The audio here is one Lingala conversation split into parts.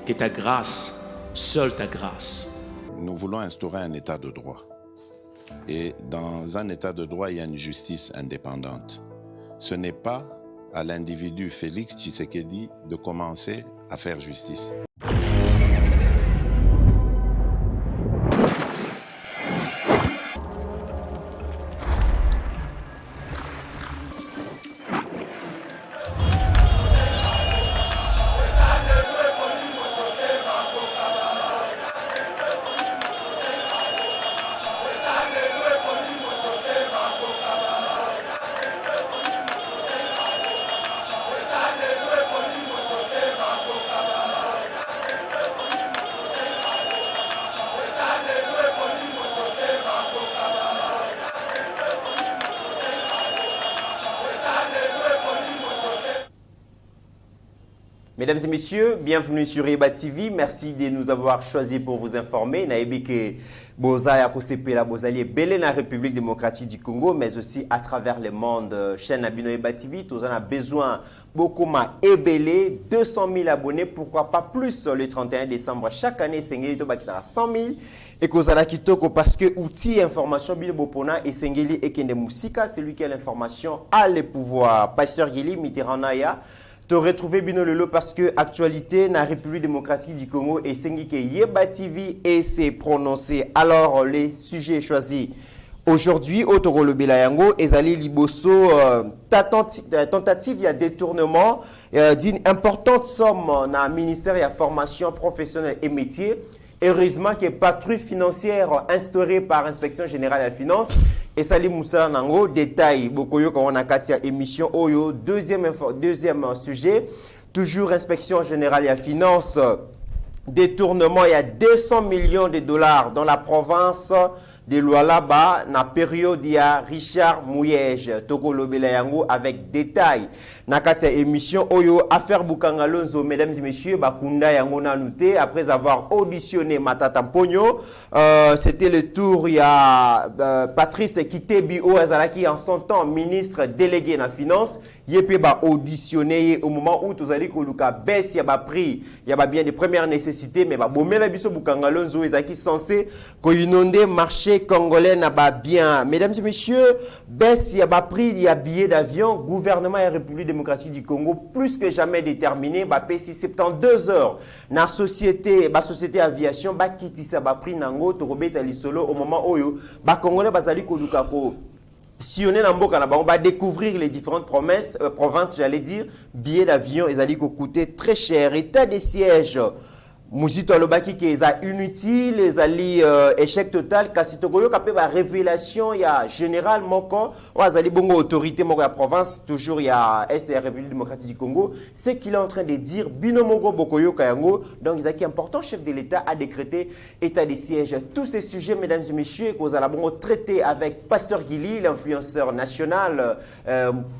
que ta grâce, seule ta grâce. Nous voulons instaurer un état de droit. Et dans un état de droit, il y a une justice indépendante. Ce n'est pas à l'individu Félix Tshisekedi de commencer à faire justice. Mesdames et messieurs, bienvenue sur Yeba TV. Merci de nous avoir choisi pour vous informer. Naïbike Boza Yakosepela Bozali Belé la République démocratique du Congo, mais aussi à travers le monde. Chaîne Abino Yeba TV, tous en a besoin beaucoup et belé 200 000 abonnés, pourquoi pas plus le 31 décembre. Chaque année, Sengeli Toba qui sera 100 000 et Kozala Kitoko parce que outil information Bino Bopona et Sengeli et Kende Moussika, c'est lui qui a l'information, a le pouvoir. Pasteur Gili Mitterrand Naya. Tu aurais trouvé Bino Lelo parce que actualité dans la République démocratique du Congo et Sengike Yeba TV et s'est prononcé. Alors, les sujets choisis aujourd'hui, Otoro Belayango, Ezali Liboso, tentative, il y a détournement d'une importante somme dans le ministère de la formation professionnelle et métier. Heureusement que patrouille financière instaurée par l'Inspection générale de la finance et Salim Moussa Nango, détail, Bokoyo quand on a Katia émission Oyo, deuxième sujet, toujours Inspection générale de la finance, détournement, il y a 200 millions de dollars dans la province de Lualaba, dans la période, il y a Richard Mouyej, Togo Lobelayango, avec détail. Nakatia émission Oyo, affaire Bukangalonzo, mesdames et messieurs, Bakunda Yango Nanouté, après avoir auditionné Matata Mpogno, c'était le tour, il y a Patrice Kitebi Oazalaki, en son temps ministre délégué dans la finance, Yépe ba auditionné au moment où tous allez Koluka baisse, il y a pris, il y a bien des premières nécessités, mais ba bomela biso Bukangalonzo, ezaki censé ko inonder marché congolais n'a pas bien. Mesdames et messieurs, baisse, il y a pris, il y a billets d'avion, gouvernement et République démocratique du Congo, plus que jamais déterminé, bah, PC 72 heures, na société aviation, bah, quitte ça, bah, pris nango, torobé talisolo, au moment où, bah, Congolais, bah, zali kolukako. Si on est dans Mboka, on va découvrir les différentes provinces, j'allais dire, billets d'avion, ils allaient coûter très cher. État des sièges, Mouzito Alobaki qui est inutile, les alliés échec total. Kassitogoyo kapé ba révélation, il y a général Moko, ou azali bongo autorité moko la province, toujours il y a Est de la République démocratique du Congo, c'est qu'il est en train de dire Binomongo Bokoyo Kayango. Donc il y a important chef de l'État a décrété état des sièges. Tous ces sujets, mesdames et messieurs, que vous allez bongo traiter avec Pasteur Gili, l'influenceur national,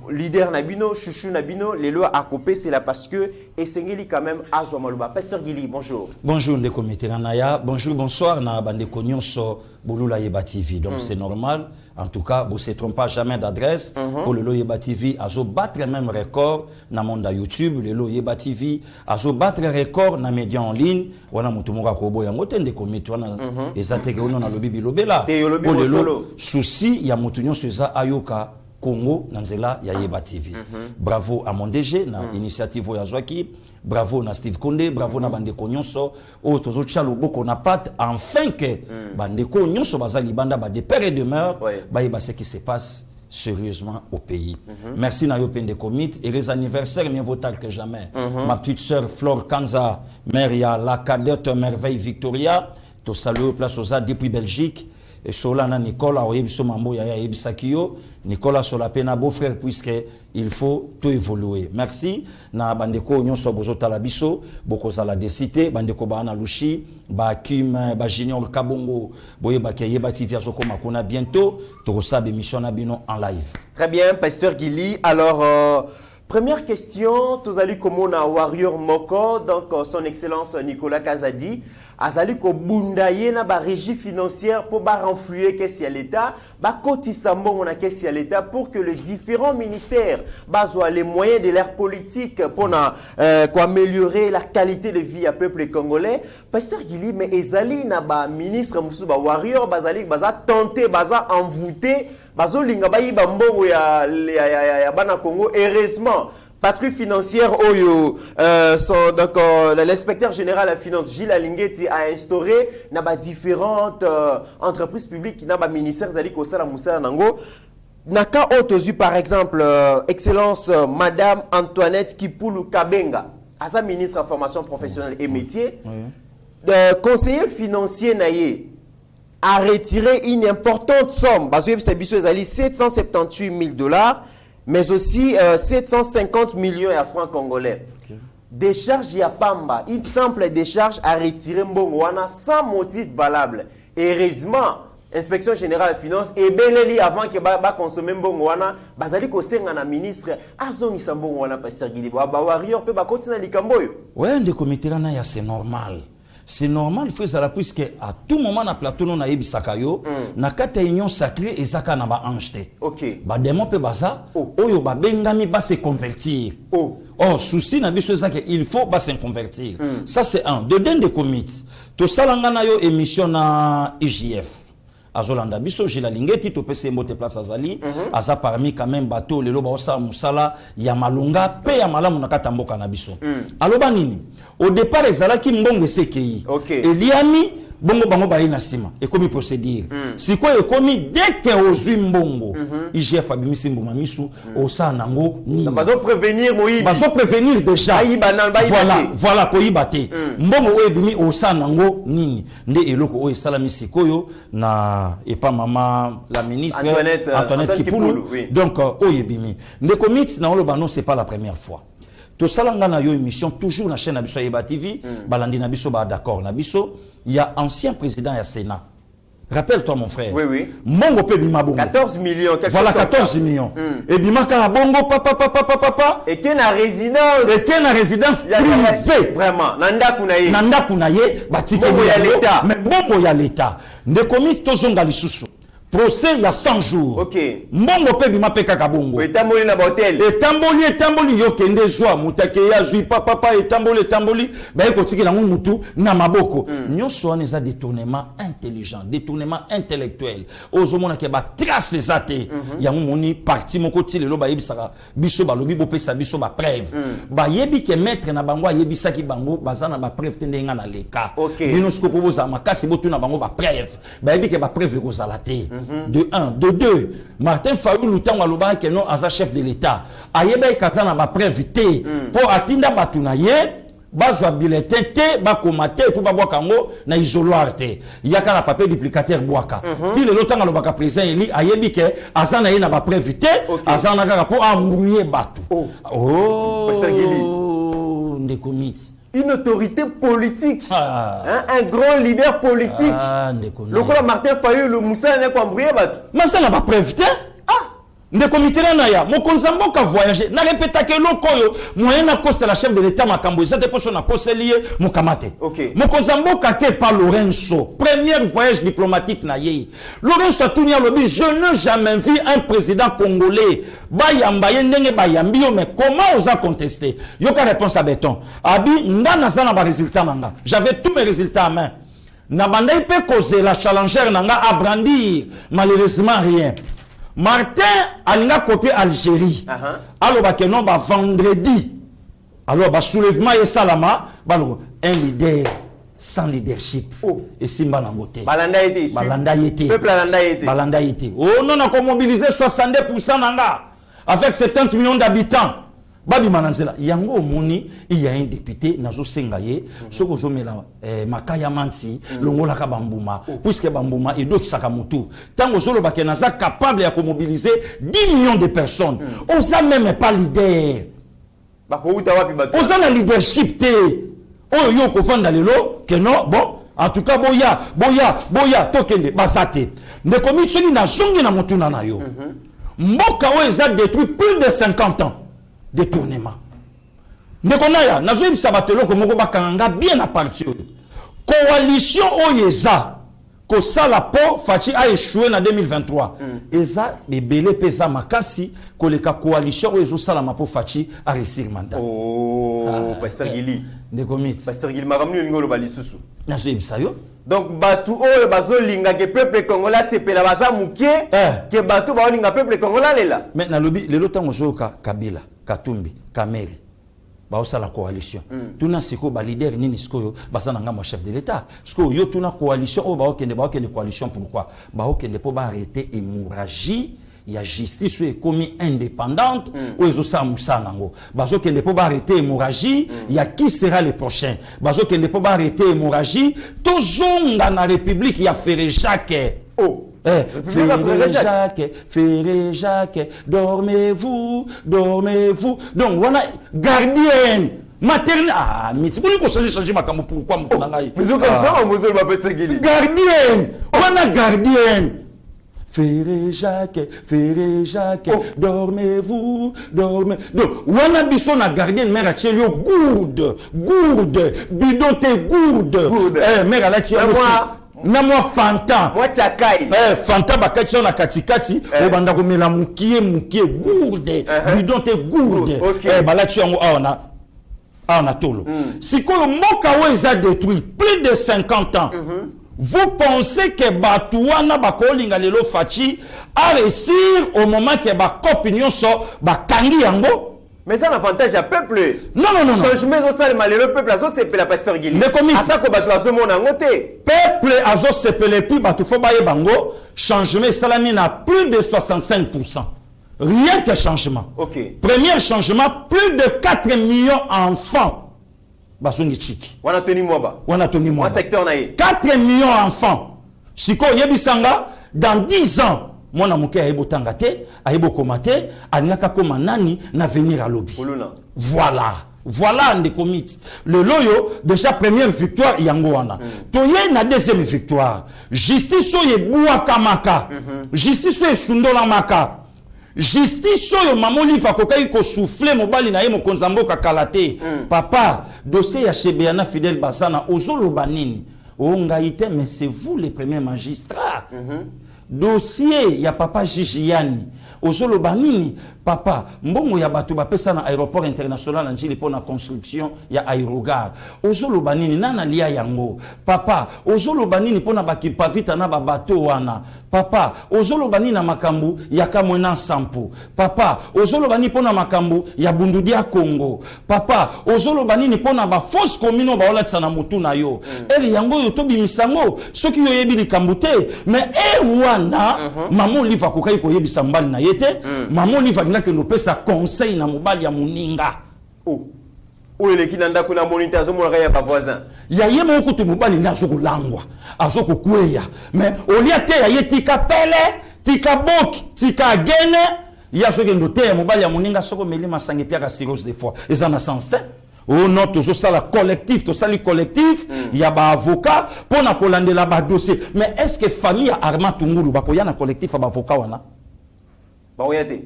leader Nabino, chouchou Nabino, les lois à couper, c'est là parce que et Sengeli quand même à Zouamalouba. Pasteur Gili, bonjour. Bonjour Ndeko Meteranaya, bonjour, bonsoir na Bandeko Nyonso Bolula Yeba TV. Donc c'est normal, en tout cas, vous ne se trompez pas jamais d'adresse. Pour le Yeba TV, azo battre le même record dans le monde YouTube, le Yeba TV, azo battre le record dans les médias en ligne. Wana mutumura kobo ya ngote Ndeko Meteranaya, ezateke ono na lobi bilobela. Pour le souci, il y a mutunyo seza ayoka Congo nanzela ya Yeba TV. Bravo à mon DG na initiative ya Zwaki. Bravo na Steve Konde, bravo na Bandeko Nyonso, o tozo tchalo boko na pat enfin que Bandeko Nyonso bazali banda ba de père et de mère, ba yeba ce qui se passe sérieusement au pays. Merci na yo Pendeko Mit et les anniversaires mieux vaut tard que jamais. Ma petite sœur Flore Kanza, mère ya la cadette merveille Victoria, to saluer place aux depuis Belgique. Et Solana Nicolas Oyebiso Mambo Yaya Ebisakio, Nicolas Solapena beau frère puisque il faut tout évoluer. Merci na bandeko nyonso bozo talabiso boko za la décité bandeko bana lushi ba Kim ba Junior Kabongo boye ba Yeba TV azoko makona bientôt to sabe émission na bino en live. Très bien, Pasteur Gili. Alors Première question, tous allez comme on a Warrior Moko, donc son excellence Nicolas Kazadi, azali ko bundaye na ba régie financière pour ba renflouer qu'est-ce à l'État, ba kotisa mbongo na qu'est-ce à l'État pour que les différents ministères basoient les moyens de leur politique pour améliorer la qualité de vie à peuple congolais. Pasteur Gili, mais ezali na ba ministre musu ba Warrior bazali baza tenter baza envoûter bazo linga ba yiba mbongo ya bana Congo. Heureusement patrouille financière Oyo, l'inspecteur général de la finance Gilles Alingeti a instauré différentes entreprises publiques qui n'ont pas ministère zali kosala musala nango. Naka otozu par exemple excellence madame Antoinette Kipulu Kabenga, à sa ministre de la formation professionnelle et métier, conseiller financier naïe a retiré une importante somme, 778 000 $, mais aussi 750 millions de francs congolais. Okay. Décharge Yapamba, une simple décharge a retiré Mbongwana sans motif valable. Heureusement, Inspection générale des finances et beleli avant que ba consommer Mbongwana, bazali ko senga na ministre azongi sa Mbongwana Pasteur Gili ba warrior pe ba continue likamboyo. Ouais, de comité là c'est normal. C'est normal, frère, puisque à tout moment, na plateau, on a ebisakayo, na kata union sacrée et zaka na ba anjete. Ok. Ba demo pe baza, oyo ba bengami ba se convertir. Oh, souci na biso zaka, il faut ba se convertir. Ça c'est un. De den de commit. To salanga na yo émission na IGF. Azolanda biso Gilles Alingeti to pese mbote place azali aza parmi quand même bateau lelo ba osa musala ya malunga pe ya malamu na kata mboka na biso. Aloba nini au départ ezalaki mbongo sekei eliami bongo bango ba ina sima ekomi procédure siko ekomi dès que ozui mbongo IGF abimisi mbuma misu osa nango ni bazo prévenir moyibi bazo prévenir déjà voilà ko yibate mbongo o ebimi osa nango nini nde eloko o esalami sikoyo na epa mama la ministre Antoinette Kipulu oui. Donc o yebimi nde komit na oloba non c'est pas la première fois. To salanga na yo émission toujours na chaîne na biso Yeba TV balandi na biso ba d'accord na biso il y a ancien président ya Sénat. Rappelle-toi mon frère. Oui oui. Mongo pe bima bongo. 14 millions quelque voilà 14 millions. Et bima ka bongo papa et que na résidence privée vraiment nanda kunaye batike ya l'état. Mais bongo ya l'état. Ndekomi tozonga lisusu. Procès il y a 100 jours. Ok. Mbongo pe bima pe kaka bongo. Etamboli na hotel. Etamboli yo kende joa mutake ya jui papa etamboli ba ekotiki na mutu na maboko. Nyonso wana eza détournement intelligent, détournement intellectuel. Ozomona ke ba trace zate ya moni parti moko ti lelo ba yebisaka biso ba lobi bo pesa biso ba preuve. Ba yebi ke maître na bango yebisaki bango bazana ba preuve tendenga na leka. Bino sko proposa makasi botu na bango ba preuve. Ba yebi ke ba preuve ko zalate. De 1, de 2, Martin Fayulu Lutango aloba ke non aza chef de l'État. Ayeba ikazana ba preuve te pour atinda batunaye bazwa bulletin te ba komate pour ba bwakango na isoloir te. Yaka na papier duplicateur bwaka. Ti le lotanga lobaka président eli ayebi ke azana ye na ba preuve te, azana kaka pour embrouiller batu. Pasteur Gili. Ndekomiti. Une autorité politique, un grand leader politique. Le quoi Martin Fayulu, le Moussa n'est pas embrouillé. Mais ça n'a pas preuve. Ne comité na ya mo konzambo ka voyager na répéta que lokoyo moyen na coste la chef de l'état makambo ça te poso na poste lié mo kamate mo konzambo ka ke pa Lorenzo premier voyage diplomatique na ye Lorenzo atunya lobi je n'ai jamais vu un président congolais ba yamba ye ndenge ba yambi yo mais comment osa contester yo ka réponse à béton abi ndana sana ba résultat nanga j'avais tous mes résultats en main na bandai pe causer la challenger nanga a brandir malheureusement rien. Martin a copié Algérie. Alors, non, vendredi. Alors, soulèvement et salama. Un leader sans leadership. Et Simba Nangote. Balanda été. Peuple Balanda été. Oh, non, on a mobilisé 62% nanga. Avec 70 millions d'habitants. Babi Mananzela, yango moni, il y a un député, Nazo Sengaye, Soko Zomela, Makaya Mansi, Longola Bambuma, puisque Bambuma et d'autres Sakamoto. Tango Zolo Bakenaza capable de mobiliser 10 millions de personnes. On n'a même pas leader. On a le leadership. On y a un dans le lot, que non, bon, en tout cas, boya, tokende, basate. Ne commis na zongi na motuna na yo. Mboka o a détruit plus de 50 ans. détournement. Nekonaya, nazo bisabatelo ko moko bakanga bien à partir. Coalition Oyeza, ko sala po Fachi a échoué en 2023. Eza bebele pesa makasi ko le coalition Oyezo sala ma po Fachi a réussir mandat. Oh, Pasteur Gili. Nekomit. Pasteur Gili makamni ngolo balisusu. Nazo bisayo. Donc batu oyo bazolinga ke peuple congolais sepela baza mukie ke batu baolinga peuple congolais lela. Mais na lobi lelo tango zoka Kabila, Katumbi, Kameri. Baosa la coalition. Tuna siko ba leader nini siko basa nanga mo chef de l'état. Siko yo tuna coalition o baokende coalition pourquoi? Baokende po ba arrêter hémorragie. Il y a justice qui est commis indépendante ou ils ont ça moussa nango. Bazo kende po ba arrêter hémorragie, il y a qui sera le prochain. Bazo kende po ba arrêter hémorragie, tozonga na république il y a Ferré Jacques. Oh. Ferré Jacques, dormez-vous. Donc, voilà, gardienne, maternelle. Ah, mais tu peux changer ma camo pourquoi mon nangai. Mais comme ça, on vous va pas seguir. Gardienne, on a gardienne. Ferré Jacques, dormez-vous. Donc, on a biso na gardienne, mère a tchelio gourde, bidon te gourde. Mère a la tchelio na moi Fanta moi chakai Fanta bakati na katikati obanda ko mela mukie gourde bidon te gourde balati yango aona tolo sikoyo mboka wo eza détruit plus de 50 ans. Vous pensez que Batouana bakolinga lelo Fachi a réussi au moment que ba opinion so bakangi yango? Mais ça, l'avantage à peuple. Non. Changement social, le peuple a se la Pasteur Gili. Mais comme attaque au bateau à ce monde en côté. Peuple a se plus bateau faut bailler bango. Changement salamine à plus de 65%. Rien que changement. Ok. Premier changement, plus de 4 millions d'enfants. Basongi chiki. Wana toni moi. Secteur naïe. 4 millions d'enfants. Siko yebisanga dans 10 ans. Mwana muke aibo tangate, aibo komate, aniaka koma nani na venir à lobby. Voilà on commit. Le loyo déjà première victoire yangoana. Toye na deuxième victoire. Justice soye buaka maka. Justice soye sundola maka. Justice soye mamoli fa kokai ko souffler mobali na ye mo konzamboka kalate. Papa, dossier ya Chebeana Fidel Basana ozolo banini. Ongaite mais c'est vous les premiers magistrats. Dossier ya papa Jijiani ozolo banini papa mbongo ya bato bapesa na aéroport international na njili pona construction ya aérogare ozolo banini nana lia yango papa ozolo banini pona bakipavita na babato wana papa ozolo banini na makambu ya kamwena sampo papa ozolo banini pona makambu ya bundudia Congo papa ozolo banini pona ba fausse commune ba olatsa na mutu na yo eri yango yo tobi misango soki yo yebi likambute mais wana maman liva kokai ko yebisa mbali na yete maman liva ngaka no pesa conseil na mobali ya muninga ele kinanda kuna moniteur zo mona ya ba voisin ya yemo ko to mobali na zo kolangwa azo ko kweya mais olia te ya yetika pele tika boki tika gene ya zo kendo te mobali ya muninga soko melima sangi pia ka cirrhose des fois ezana sens te. Oh non, tout ça la collectif, tout ça le collectif, il y a ba avocat pour na kolande la ba dossier. Mais est-ce que famille Arma Tungulu ba koya na collectif ba avocat wana? Ba oyate.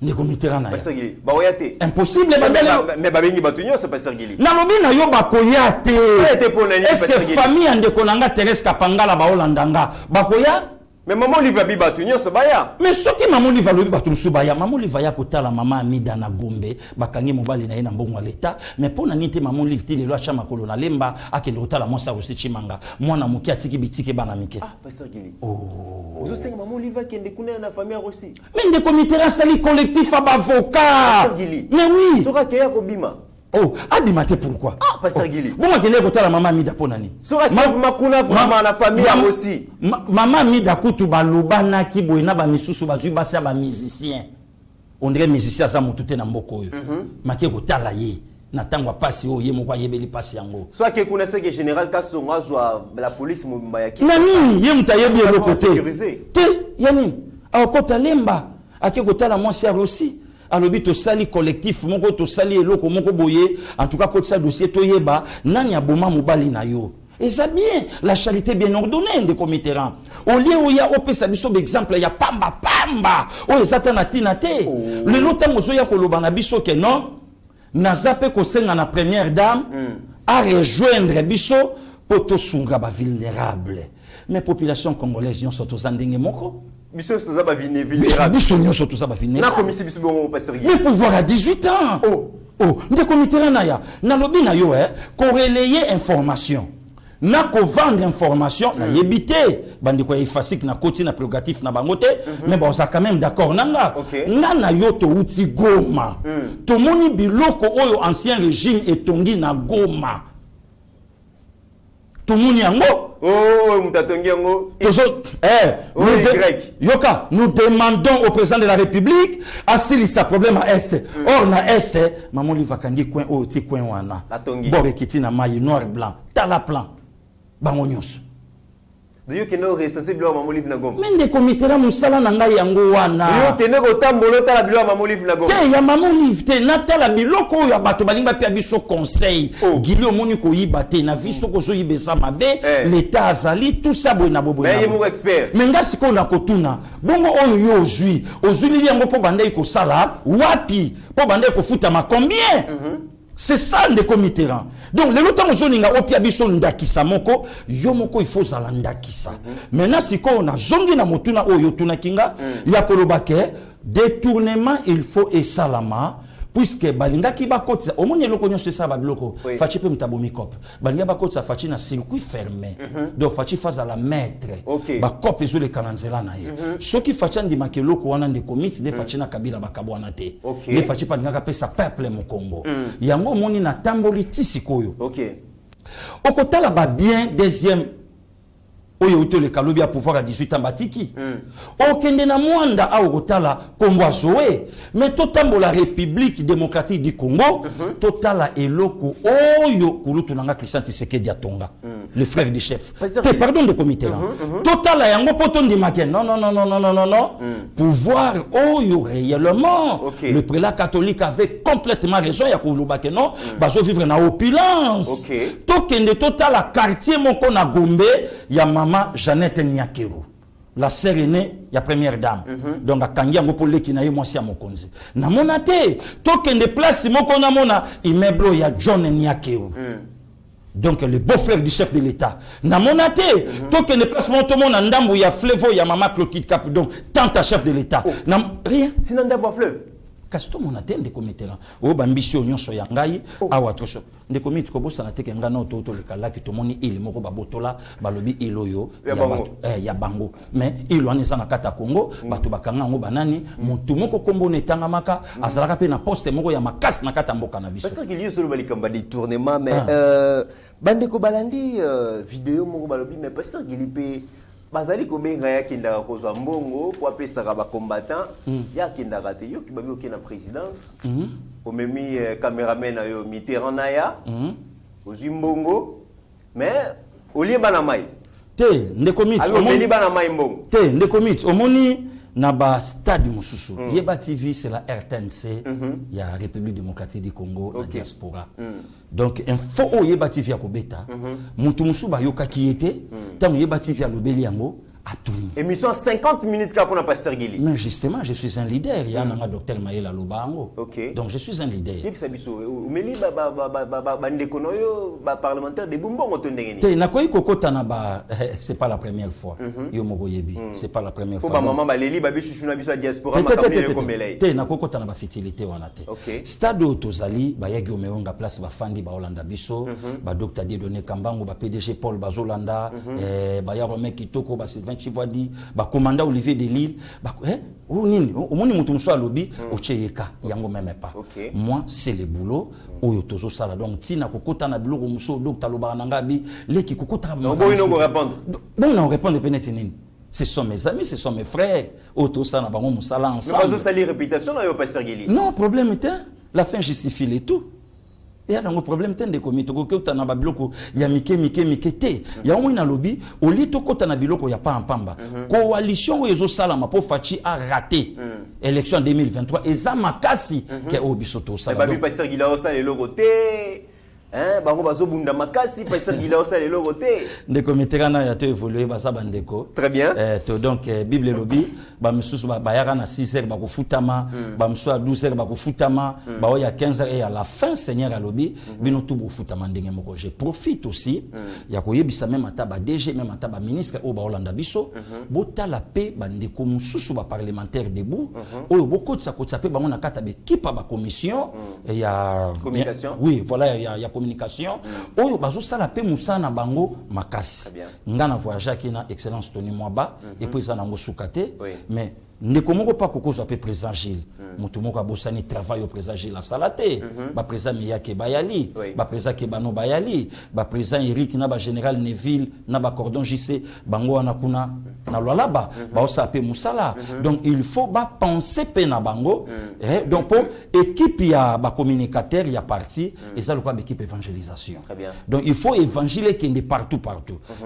Ni komitera na. Pasteur Gili, ba oyate. Impossible mais ba bengi batunyo ce Pasteur Gili. Na lobi na yo ba koyate. Est-ce que famille ande konanga Thérèse Kapangala ba olandanga ba koya? Mais maman liva biba tunyo so baya. Mais ce qui maman liva lobi batum subaya, maman liva ya kotala mama Amida na Gombe, bakangi mobali na ye na mbongo l'état, mais pona nite maman liva ti lelo acha makolo na lemba akende kotala monsa aussi chimanga. Mwana muki atiki bitiki bana mike. Ah, Pasteur Gili. Oh. Ozo senga maman liva kende kuna na famille aussi. Mais de comité sali collectif avocat. Pasteur Gili. Mais oui. Soka keya ko bima. Oh, abimate pourquoi? Ah, Pasteur Gili. Bon, ma kende kotala mama Amida pona ni. Soka makuna vraiment la famille aussi. Maman Amida kutu balobana ki boyena ba misusu ba jubasa ba musicien. On dirait musicien za mutute na mboko yo. Make kotala ye. Na tangwa pasi o ye moko yebeli pasi yango. Soit que kuna seke général Kasonga zwa la police mumba ya ki. Nani ye mutayebi le côté. Te yani akota lemba akekotala mwasi ya Rossi. Alobi to sali collectif moko to sali eloko moko boye en tout cas ko tsa dossier to yeba nani aboma mobali na yo Et ça bien, la charité bien ordonnée de Mitterrand. Au lieu où il y a exemple, il y a pamba. Oh, ils attendent à tinate. Le longtemps où il y a kolobana biso que non, nazape ko senga na première dame à rejoindre biso pour to sunga ba vulnérable. Mais population congolaise yon sont aux andenge moko. Biso sont za ba vulnérable. Biso yon sont aux ba vulnérable. Na commissaire biso bon pasteur. Le pouvoir à 18 ans. Oh, ndeko Mitterrand na ya. Na lobi na yo ko relayer information. Na ko vendre information na yebité bandi ko efasik na koti na prérogatif na bangote mais bon ça quand même d'accord nanga na yo to uti Goma to moni biloko oyo ancien régime etongi na Goma to moni yango mutatongi yango yoka nous demandons au président de la République asili sa problème à est or na est mamoli vakangi coin o ti coin wana borekiti na mayi noir blanc tala plan bangonyos Diyo keno responsable wa mamolive na Goma. Mende komitera musala na ngai yango wana. Diyo keno kotambolo tala bilo wa mamolive na Goma. Te ya mamolive te na tala biloko ya bato balinga pia biso conseil. Gili omoni ko yibate na biso ko zo yibesa mabe l'état azali tout ça boy na bobo. Mais yemo expert. Menga siko na kotuna. Bongo oyo yo ozui. Ozui li yango po bandai ko sala wapi? Po bandai ko futa ma combien? C'est ça le Mitterrand. Donc, les longtemps où on a opia biso ndakisa moko, yo moko il faut zala ndakisa. Maintenant, si on a zongi na motuna o yotuna kinga, ya kolobake, détournement il faut et salama, puisque balinga ki bakoti, au moins yelo konyo c'est ça babiloko, fachi pe mtabomi kop. Balinga bakoti sa fachi na circuit fermé. Donc fachi face à la maître. Ba kop ezo le kananzela na ye. Ce qui fachi ndi makeloko wana de commit de fachi na kabila bakabwana te. Le fachi pa ndinga pe sa peuple mo Congo. Yango moni na tamboli tisikoyo. Okotala ba bien deuxième oyo uto le kalobi a pouvoir à 18 ans batiki. Okende na mwanda a okotala Congo Zoé, mais totambo la République démocratique du Congo, totala eloko oyo kulutu nanga Christian Tshisekedi atonga, le frère du chef. Pardon de comité là. Totala yango poto ndimake. Non. Pouvoir oyo réellement. Le prélat catholique avait complètement raison ya kolubake non, bazo vivre na opulence. Tokende totala quartier moko na Gombe ya mama Jeannette Niakeru, la sœur aînée, la première dame. Donc, à Kangia, on peut l'équiner, moi, c'est à mon konzi. Na monate, token de place, mon kona mona, immeuble, ya John Niakeru. Donc, le beau-frère du chef de l'État. Na monate, token de place, mon tomo, ndambo, ya Flevo, ya maman Clotilde Cap, donc, tant à chef de l'État. Rien. Sinon, d'abord fleuve. Kasto monate, de comité là. Oh, bambisio, nyon so yangai, awa trocho. De comité, kobo, sa na teke ngano, toto, le kalaki, to moni, il, moko, babotola, balobi, iloyo, ya bango. Mais, il en est en kata Congo, batu bakanga, ngo banani, mutu moko kombo netanga maka, azalaka pe na poste moko ya makas na kata mboka na biso. Parce qu'il y a sur le balikamba des tournements, mais, bandeko balandi, vidéo moko balobi, mais parce qu'il y a bazali kobenga ya kindaka kozwa mbongo po apesaka ba combattant ya kindaka te yo kibabi okena présidence omemi cameraman na yo Mitterrand na ya ozwi mbongo mais olie bana mai te ndeko mit omoni bana mai mbongo te ndeko mit omoni na ba stade mususu Yeba TV c'est la RTNC ya République démocratique du Congo na diaspora donc info o Yeba TV ya kobeta mutu musu ba yoka ki était tant Yeba TV ya lobeli yango atuni émission 50 minutes ka pona pasteur Gili mais justement je suis un leader ya na docteur Mayela Lobango donc je suis un leader yebisa biso omeli ba ndeko noyo ba parlementaire de bumbongo to ndengeni te na koyi kokota na ba c'est pas la première fois yo moko yebi c'est pas la première fois ba maman ba leli ba bichu na biso diaspora makamile komelai te na kokota na ba fertilité wana te stade tozali ba yagi omeonga place ba fandi ba Holanda biso ba docteur Dieudonné Kambango ba PDG Paul Bazolanda ba ya Romain Kitoko ba Chivadi, ba commandant Olivier Delille, ba ou nini, au moni mutu muso alobi, ocheyeka, yango même pas. Moi, c'est le boulot, oyo tozo sala. Donc, tina kokota na biloko muso, docteur Lobaranangabi, leki kokota. Non, bon, ils répondre. Bon, on répond de pénétiner. Ce sont mes amis, ce sont mes frères. Oto sana bango musala ensemble. Mais pas sali réputation na yo pasteur Gili. Non, problème était, la fin justifie le tout. Il y a un problème de comité ko ta na babiloko ya mike te ya omoi na lobby au lito kota na biloko ya pa mpamba coalition ezo sala ma po fachi a raté élection 2023 eza makasi ke obisoto sala ba pasteur Gila osa le logo te hein bango bazo bunda makasi pasteur Guili au sale lo côté ndeko meterana ya to évoluer ba sa bandeko très bien to donc bible lobi ba misusu ba yaka na 6h ba ko futama ba msusu à 12h ba ko futama ba o ya 15h et à la fin Seigneur alobi bino tout bo futama ndenge moko je profite aussi ya ko yebisa même ata ba DG même ata ba ministre o ba Holanda biso bota la paix bandeko msusu ba parlementaire debout oyo boko tsa ko tsape bango na kata be kipa ba commission et ya communication oui voilà ya communication oyo bazo sala pe musa na bango makasi ngana voyage qui na excellence Tony Mwaba et puis ça na ngosukate mais ndeko moko pa kokozwa pe président Gilles mutu moko abosani travail au président Gilles la salate ba président Miyake Bayali ba président Kebano Bayali ba président Eric na ba général Neville na ba cordon JC bango wana kuna na lwalaba ba osa pe musala donc il faut ba penser pe na bango donc pour équipe ya ba communicateur ya parti et ça le quoi équipe évangélisation donc il faut évangéliser qui est partout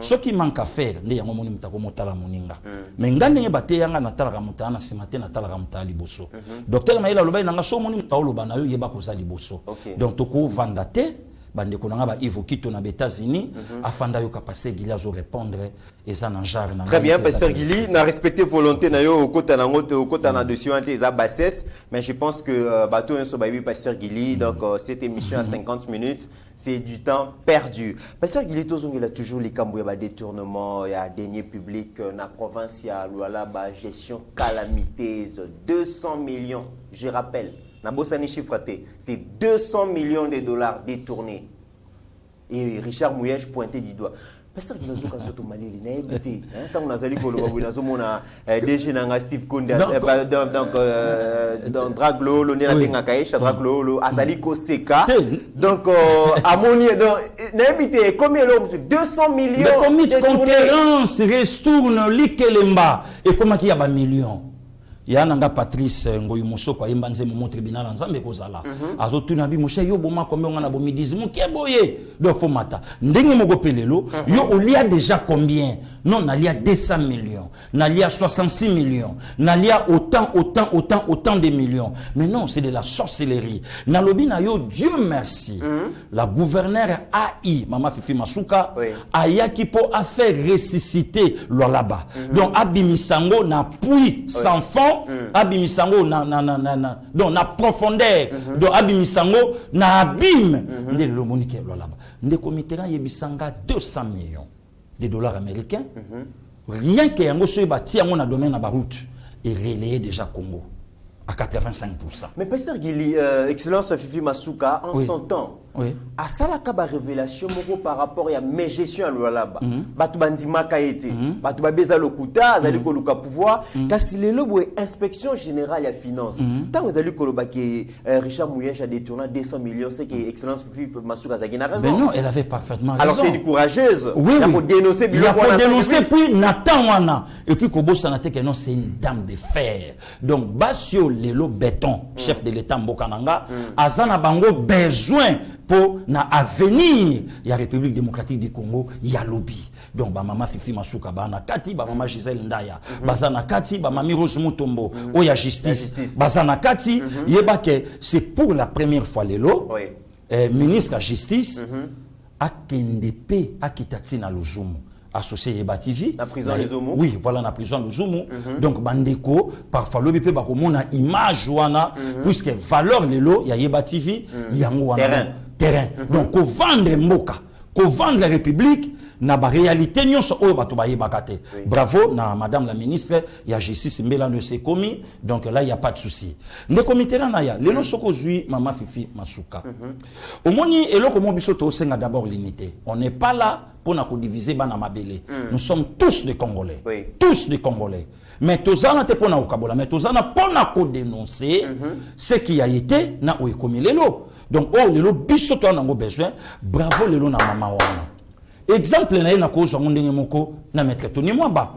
ce qui manque à faire ndé yango moni mutako motala moninga mais ngane ba te yanga na tala ka na simate na tala ka mutali boso docteur Maïla loba nanga so moni mutalo ba na yo yeba ko zali boso donc toko vandate bande ko nanga ba évoquer to na États-Unis afanda yo capacité Guili azo répondre et ça na genre na très bien pasteur Guili na respecter volonté na yo okota na ngote okota na dessus ante eza bassesse mais je pense que bato so ba pasteur Guili donc cette émission à 50 minutes c'est du temps perdu pasteur Guili tozongela toujours les cambo ya ba détournement ya deniers publics na province ya Luala ba gestion calamiteuse 200 millions je rappelle Nabosani chiffreté, c'est 200 millions de dollars détournés. Et Richard Mouyèche pointé du doigt. Pasteur Guili quand vous êtes Mali, il a évité. Tant qu'on a zali pour le DG Nanga Steve Konde, donc Draglo, l'on a bien Kaïcha, Draglo, Azali Koseka. Donc, Amoni, donc, n'a évité combien l'homme 200 millions. Mais combien de conférences restourne l'Ikelemba et comment il y a un million? Ya nanga Patrice Ngoyi Mosoko ayemba nzembo mo tribunal nzambe kozala azotuna bi moshe yo boma combien on a bomidisme keboye do fomata ndenge moko pelelo yo olia déjà combien non nalia 200 millions nalia 66 millions nalia autant de millions mais non c'est de la sorcellerie nalobi na yo Dieu merci la gouverneure AI Mama Fifi Masuka ayaki po a faire ressusciter Lualaba donc abimisango na puits sans fond abimisango donc na profondeur donc abimisango na abîme ndé le monique Lualaba ndé comité yebisanga 200 millions de dollars américains rien que yango so bati yango na domaine na baroute et relayé déjà Congo à 85%. Mais pasteur Guili, excellence Fifi Masuka en son temps à salaka ba révélation moko par rapport à mes gestion à Lualaba batu bandima kaete batu babeza lokuta azali ko luka pouvoir kasi lelo boye inspection générale ya finance tant azali ko lobaki Richard Mouyèche a détourné 200 millions c'est que excellence Fifi Masuka zaki na raison. Mais non, elle avait parfaitement raison. Alors c'est une courageuse il faut dénoncer il faut dénoncer puis Nathan wana et puis Kobo Sanate que non c'est une dame de fer donc Basio Lelo Béton chef de l'état Mbokananga azana bango besoin pour na avenir ya République démocratique du Congo ya lobby donc ba mama Fifi Masuka ba na kati ba mama Gisèle Ndaya bazana kati ba mami Rose Mutombo o ya justice bazana kati yeba que c'est pour la première fois lelo ministre de la justice akendepe akitati na Luzumu associé Yeba TV la prison Luzumu oui voilà la prison Luzumu donc bandeko parfois lobi pe ba komona image wana puisque valeur lelo ya Yeba TV yango wana terrain donc ko vendre mboka ko vendre la République na ba réalité nyonso oyo bato ba yeba kate bravo na madame la ministre ya justice mbela ne s'est commis donc là il y a pas de souci le comité na ya lelo soko zui Mama Fifi Masuka omoni eloko mo biso to senga d'abord limité on n'est pas là pour na ko diviser bana mabele nous sommes tous des Congolais tous des Congolais mais tozana te pona okabola mais tozana pona ko dénoncer ce qui a été na o ekomi lelo donc oh lelo biso to na ngo besoin bravo lelo na mama wana exemple na cause ndenge moko na maître Tony Mwaba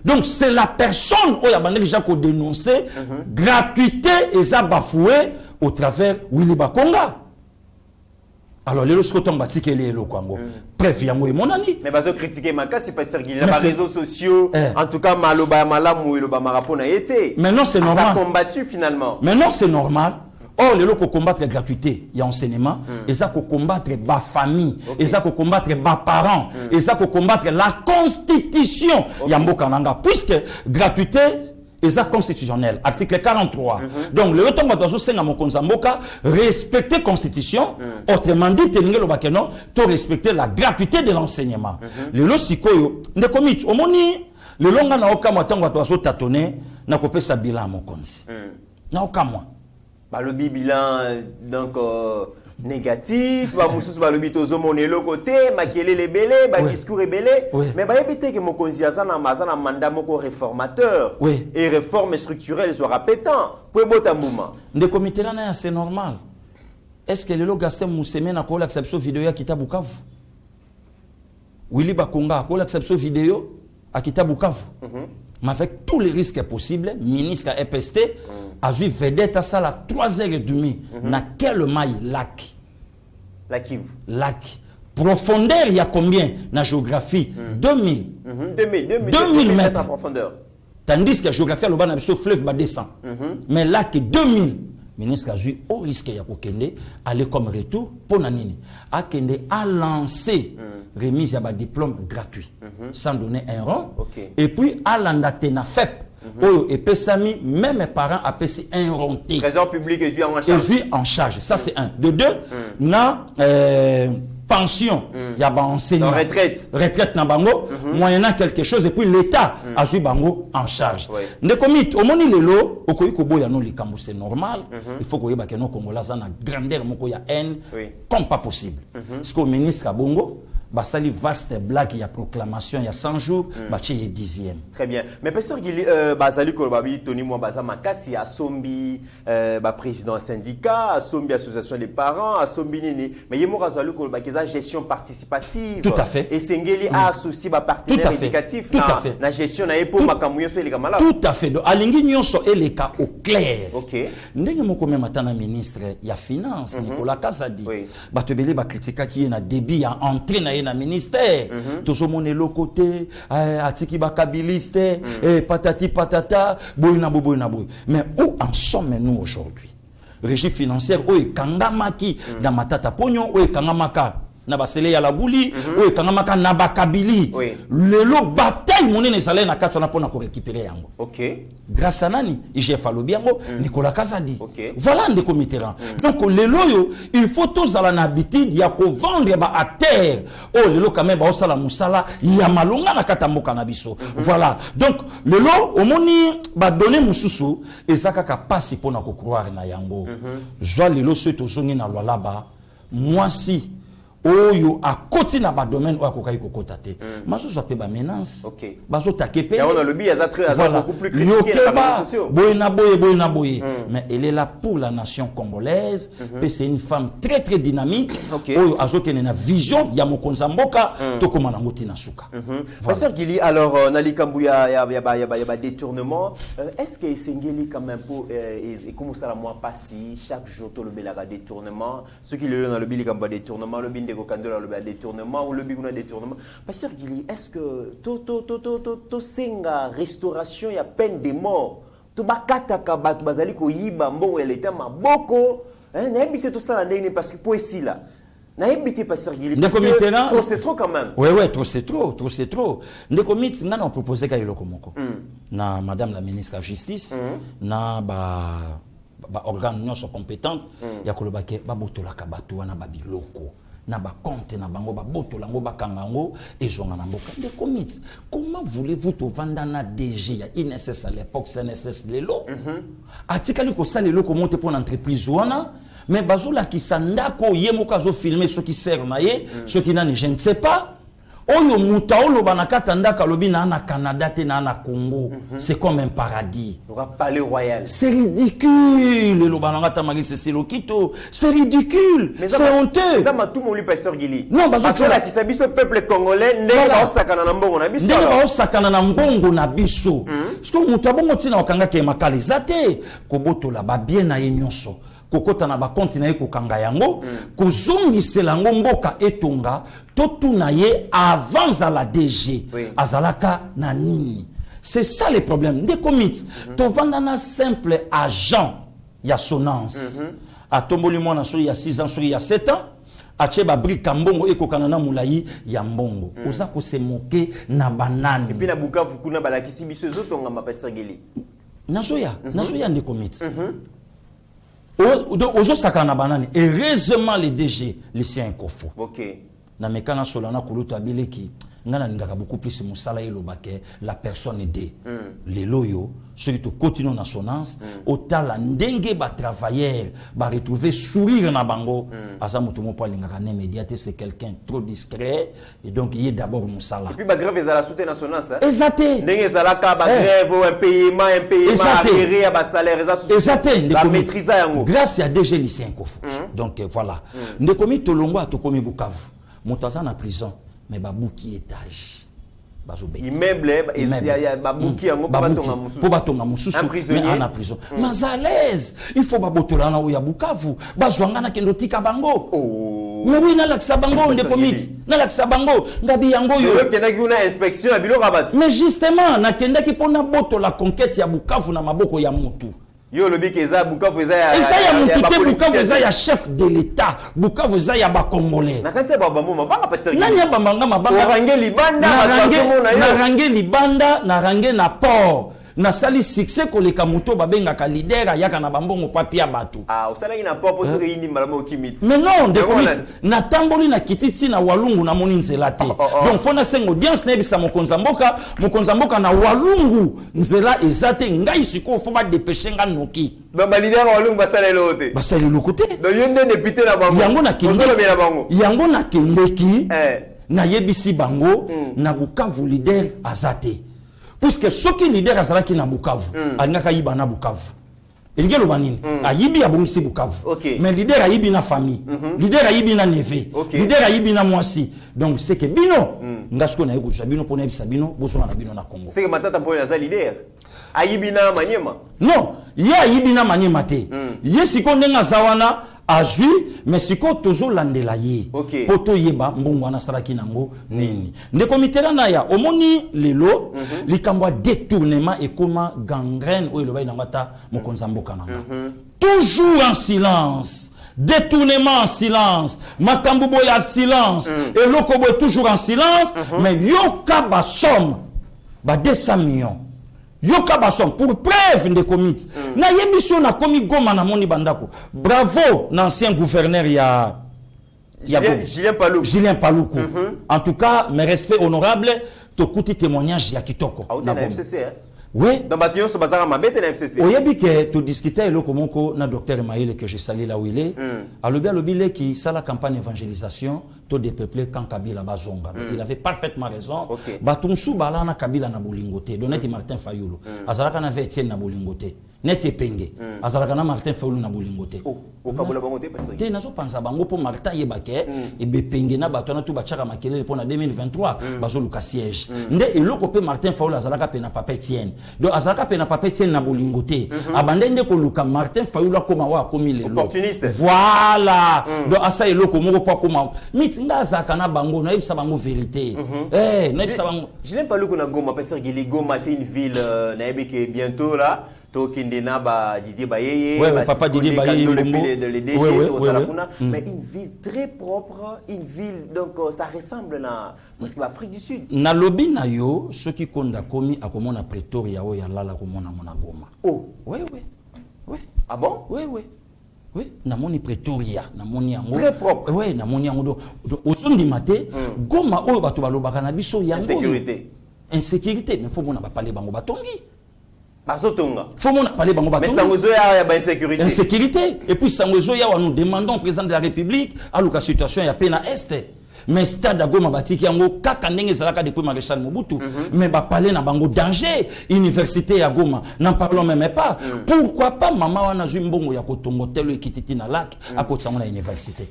donc c'est la personne où il y a déjà qu'on dénoncer gratuité et ça bafoué au travers Willy Bakonga alors les lorsque tombe batike les lo Congo bref yango mon ami mais bazo critiquer makasi pasteur Guili na réseaux sociaux en tout cas maloba malamu eloba marapo na été mais non c'est normal ça combattu finalement mais non c'est normal Or, les locaux combattre la gratuité, il y a enseignement, et ça qu'on combattre la famille, et ça qu'on combattre les parents, et ça qu'on combattre la constitution, il y a Mbokananga, puisque gratuité, et ça constitutionnel, article 43. Donc, le temps va respecter la constitution, autrement dit, tenir le bakeno, respecter la gratuité de l'enseignement. Le lo sikoyo, ne commit, au moni, le longa na oka matango wa toaso tatone, na kopesa bilan mokonzi. Na oka moi. Bah, le bilan donc négatif, bah mususu ba lobi tozo monelo côté, makele les belé, ba discours rebelle, mais ba yebite que mokonzi azana mazana mandat moko réformateur et réforme structurelle sera pétant pour bota mouvement. De comité là c'est normal. Est-ce que le lo Gaston Mousseme na ko l'acception vidéo ya kita Bukavu? Willy Bakonga ko l'acception vidéo à kita Bukavu. Mais avec tous les risques possibles, ministre à EPST a joué vedette à ça à 3h30. Dans quel maille lac? La Kivu. Lac. Profondeur, il y a combien? Dans la géographie 2000. 2000 mètres en profondeur. Tandis que la géographie, le bas fleuve va descendre. Mais lac 2000. Ministre a joué au risque de aller comme retour pour Nanini. A Kende a lancé remise de diplôme gratuit sans donner un rond. Et puis à l'andatena FEP. Et Pessami, même mes parents a passé un rond. Trésor public est en charge. En charge. Ça c'est un. De deux, na pension, il y a enseignant. Retraite. Retraite na bango, moyennant quelque chose, et puis l'État a joué bango en charge. Ne commit, au moni lelo, au koyi kobo ya no likambo, c'est normal. Il faut que nos Congolais na grandeur moko ya haine, comme pas possible. Parce qu'au ministre à Bongo, basali vaste blague, il y a proclamation, il y a 100 jours, il y a 10e. Très bien. Mais pasteur Gili, basali Kolobabi, Tony Mwambaza Makasi, Asombi, président syndicat, Asombi association des parents, Asombi Nini. Mais il y a Morazali Kolobaki, la gestion participative. Tout à fait. Et Sengeli a associé partenaire éducatif. Tout à fait. La gestion na epo makamouyo so eleka malade. Tout à fait. Donc, alingi nyonso eleka au clair. OK. Ndenge moko me matana ministre ya finance Nicolas Kazadi. Batebele ba critique qui na débit ya entrée na na ministère. Toujours mon côté atiki ba kabiliste patati patata boyna boyna boy. Mais où en sommes-nous aujourd'hui? Régie financière où est kangamaki dans matata pognon où est kangamaka na basele ya la bouli ou kangamaka na bakabili lelo bataille monene salé na katona pona ko récupérer yango. OK. Grâce à nani IGF Alobiango Nicolas Kazadi. Voilà ndeko mitterrand. Donc lelo yo il faut tous à l'habitude ya ko vendre ba à terre. Oh lelo quand même ba osala musala ya malonga na katamboka na biso. Voilà. Donc lelo omoni ba donner mususu ezaka ka passer pona ko croire na yango. Joa lelo se tozongi na lwa ba moi si oyo a côté na ba domaine o akokai kokota te maso so pe ba menace bazo takepe ya on a le bi azatra beaucoup plus critiqué boyna boye mais elle est là pour la nation congolaise et c'est une femme très très dynamique oyo azokene na vision ya mokonza mboka to komana ngoti na suka. Pasteur Gili, alors nalikambu ya détournement, est-ce que Sengeli quand même pour et comment ça la mois passé chaque jour to le belaga détournement ceux qui le dans le bi likambu détournement le binde Kandela le détournement ou le biguna détournement. Pasteur Gili, est-ce que to senga restauration ya peine de mort to bakata ka batu bazali ko yiba mbongo ya leta maboko na habité tout ça la ndenge parce que pour ici là na habité Pasteur Gili parce que trop c'est trop quand même. Ouais trop c'est trop ndeko mit ngana on proposé ka yeloko moko na madame la ministre de la justice na ba organe nyonso compétente ya kolobake ba botola ka batu wana ba biloko na ba compte na bango ba botola ngo ba kangango et zonga na mboka de commit. Comment voulez-vous to vendre na DG ya INSS à l'époque CNSS lelo atikali ko salelo ko monter pour l'entreprise wana mais bazola ki sandako yemo kazo filmer ceux qui servent na ye ceux qui n'en je ne sais pas oyo mutaolo banakata ndaka lobi na na Canada te na Congo c'est comme un paradis. On va parler royal. C'est ridicule le banangata magi c'est lokito, c'est ridicule, c'est honteux. Ça m'a tout mon lui Pasteur Gili. Non bazo la ki sabi ce peuple congolais ndenge ba osakana na mbongo na biso. Ndenge ba osakana na mbongo na biso. Parce que mutabongo tina okanga ke makalizate ko botola ba bien na yenyonso. Kokota na ba compte na ko kanga yango ko zongisela ngo mboka etonga totu na ye avant à la DG azalaka na nini. C'est ça le problème. Des commits to vanda na simple agent ya sonance atomboli mwana so il y a 6 ans, so il y a 7 ans. Ache ba bri kambongo eko kanana mulai ya mbongo. Oza ko se moquer na banane. Et puis na Bukavu kuna balakisi biso zotonga ma Pasteur Geli. Nazoya ndeko komite. Ozo sakana na banane. Heureusement les DG les sien kofo. OK. Na mekana solana kuluta bileki ngana ngaka beaucoup plus musala elobake la personne aidée. Les loyo ceux qui continuent en assonance otala ndenge ba travailleur ba retrouver sourire na bango asa mutu mo pa lingaka ne médiateur c'est quelqu'un trop discret et donc il est d'abord musala. Et puis ba grève ezala soutien assonance hein. Exacté. Ndenge ezala ka ba grève un paiement arriéré ba salaire exacté. La maîtrise yango. Grâce à DG lycéen Kofu. Donc voilà. Ndekomi tolongo atokomi Bukavu. Motaza na prison mais babuki étage. Immeuble, il y a babuki yango pour batonga mususu mais en prison. Mais à l'aise, il faut babotola na oya Bukavu. Bazwanga na kendo tika bango. Mais oui na laksa bango nde komite. Na laksa bango ngabi yango yo. Kenda ki una inspection ya bilo rabat. Mais justement na kenda ki pona boto la conquête ya Bukavu na maboko ya mutu. Yo lobi keza Bukavu eza ya mutu Bukavu eza ya chef de l'état. Bukavu eza ya ba congolais. Na kanse ba bamoma banga Pasteur Geli. Nani ya bambanga mabanga. Orange libanda na range libanda na range na port. Na sali succès koleka muto babenga leader ayaka na bambongo papia batu. Ah, osala ina pop so yindi malamo kimiti. Mais non, de komiti na tamboli na kititi na walungu na moni nzela te. Donc fona sengo audience na bisa mokonza mboka na walungu nzela ezate ngai siko fo ba dépêcher nga noki. Ba leader walungu basala elote. Basala lokote. Donc yende député na bango. Yango na kendeki. Na yebisi bango na Bukavu leader azate. Puisque ceux qui leader azalaki na Bukavu, alingaka yiba na Bukavu. Elingelo banini, ayibi abongisi Bukavu. Mais leader ayibi na famille, leader ayibi na neve, leader ayibi na mwasi. Donc c'est que bino, ngasko na yeko bino pona yebisa bino, bosona na bino na Congo. C'est que matata pona za leader. Ayibi na Maniema. Non, ya ayibi na Maniema te. Yesiko ndenga zawana azui mais siko toujours landela ye. Poto yeba mbongo na salaki nango nini. Ndeko mitera na ya omoni lelo likambo détournement et comment gangrène o eloba inangata mokonza mboka nanga. Toujours en silence. Détournement en silence, makambo boya silence, et lokobo toujours en silence, mais yoka ba somme ba 200 millions. Yoka basom pour preuve de commit. Na yebiso na komi goma na moni bandako. Bravo l'ancien gouverneur ya Julien Paloukou. En tout cas, mes respects honorables, to kuti témoignage ya kitoko. Na FCC hein. Oui. Dans bataillon so bazara mabete na FCC. Oyebi ke to discuter le komoko na docteur Maïle que je salue là où il est. Alobile qui ça la campagne d'évangélisation to dépeupler quand Kabila bazonga. Il avait parfaitement raison. Batumsu bala na Kabila na bolingote. Doneti Martin Fayulu. Azalaka na Etienne na bolingote. Neti penge. Azalaka na Martin Fayulu na bolingote. O kabula bangote parce que nazo panza bango po Martin yebake e be penge na bato na tu bachaka makelele po na 2023 bazo luka siège. Nde eloko pe Martin Fayulu azalaka pe na papa Etienne. Donc azalaka pe na papa Etienne na bolingote. Abande nde ko luka Martin Fayulu akoma wa akomi lelo. Opportuniste. Voilà. Donc asa eloko moko pa koma nga zaka na bango na yebisa bango vérité. Na yebisa bango. Je n'aime pas le na Goma Pasteur Geli. Goma c'est une ville na yebeke bientôt là. Tokindena ba Didier Bayeye. Ouais, papa Didier Bayeye mais une ville très propre, une ville donc ça ressemble na parce que l'Afrique du Sud. Na lobby na yo ceux qui konda komi akomona Pretoria o ya lala komona mona Goma. Oh, oui. Ah bon? Oui, namoni Pretoria, namoni yango. Très propre. Oui, namoni yango do ozondi maté, Goma oyo bato balobaka na biso yango. Insécurité, mais faut mona ba parler bango batongi. Bazotonga. Faut mona parler bango batongi. Mais sangozo ya ba insécurité. Insécurité et puis sangozo ya nous demandons au président de la République à la situation ya pena est. Mais stade à Goma batiki yango kaka ndenge zalaka depuis Maréchal Mobutu mais ba parler na bango danger université ya Goma n'en parlons même pas. Pourquoi pas maman wana zui mbongo ya kotongo telo ekititi na lac à côté na université.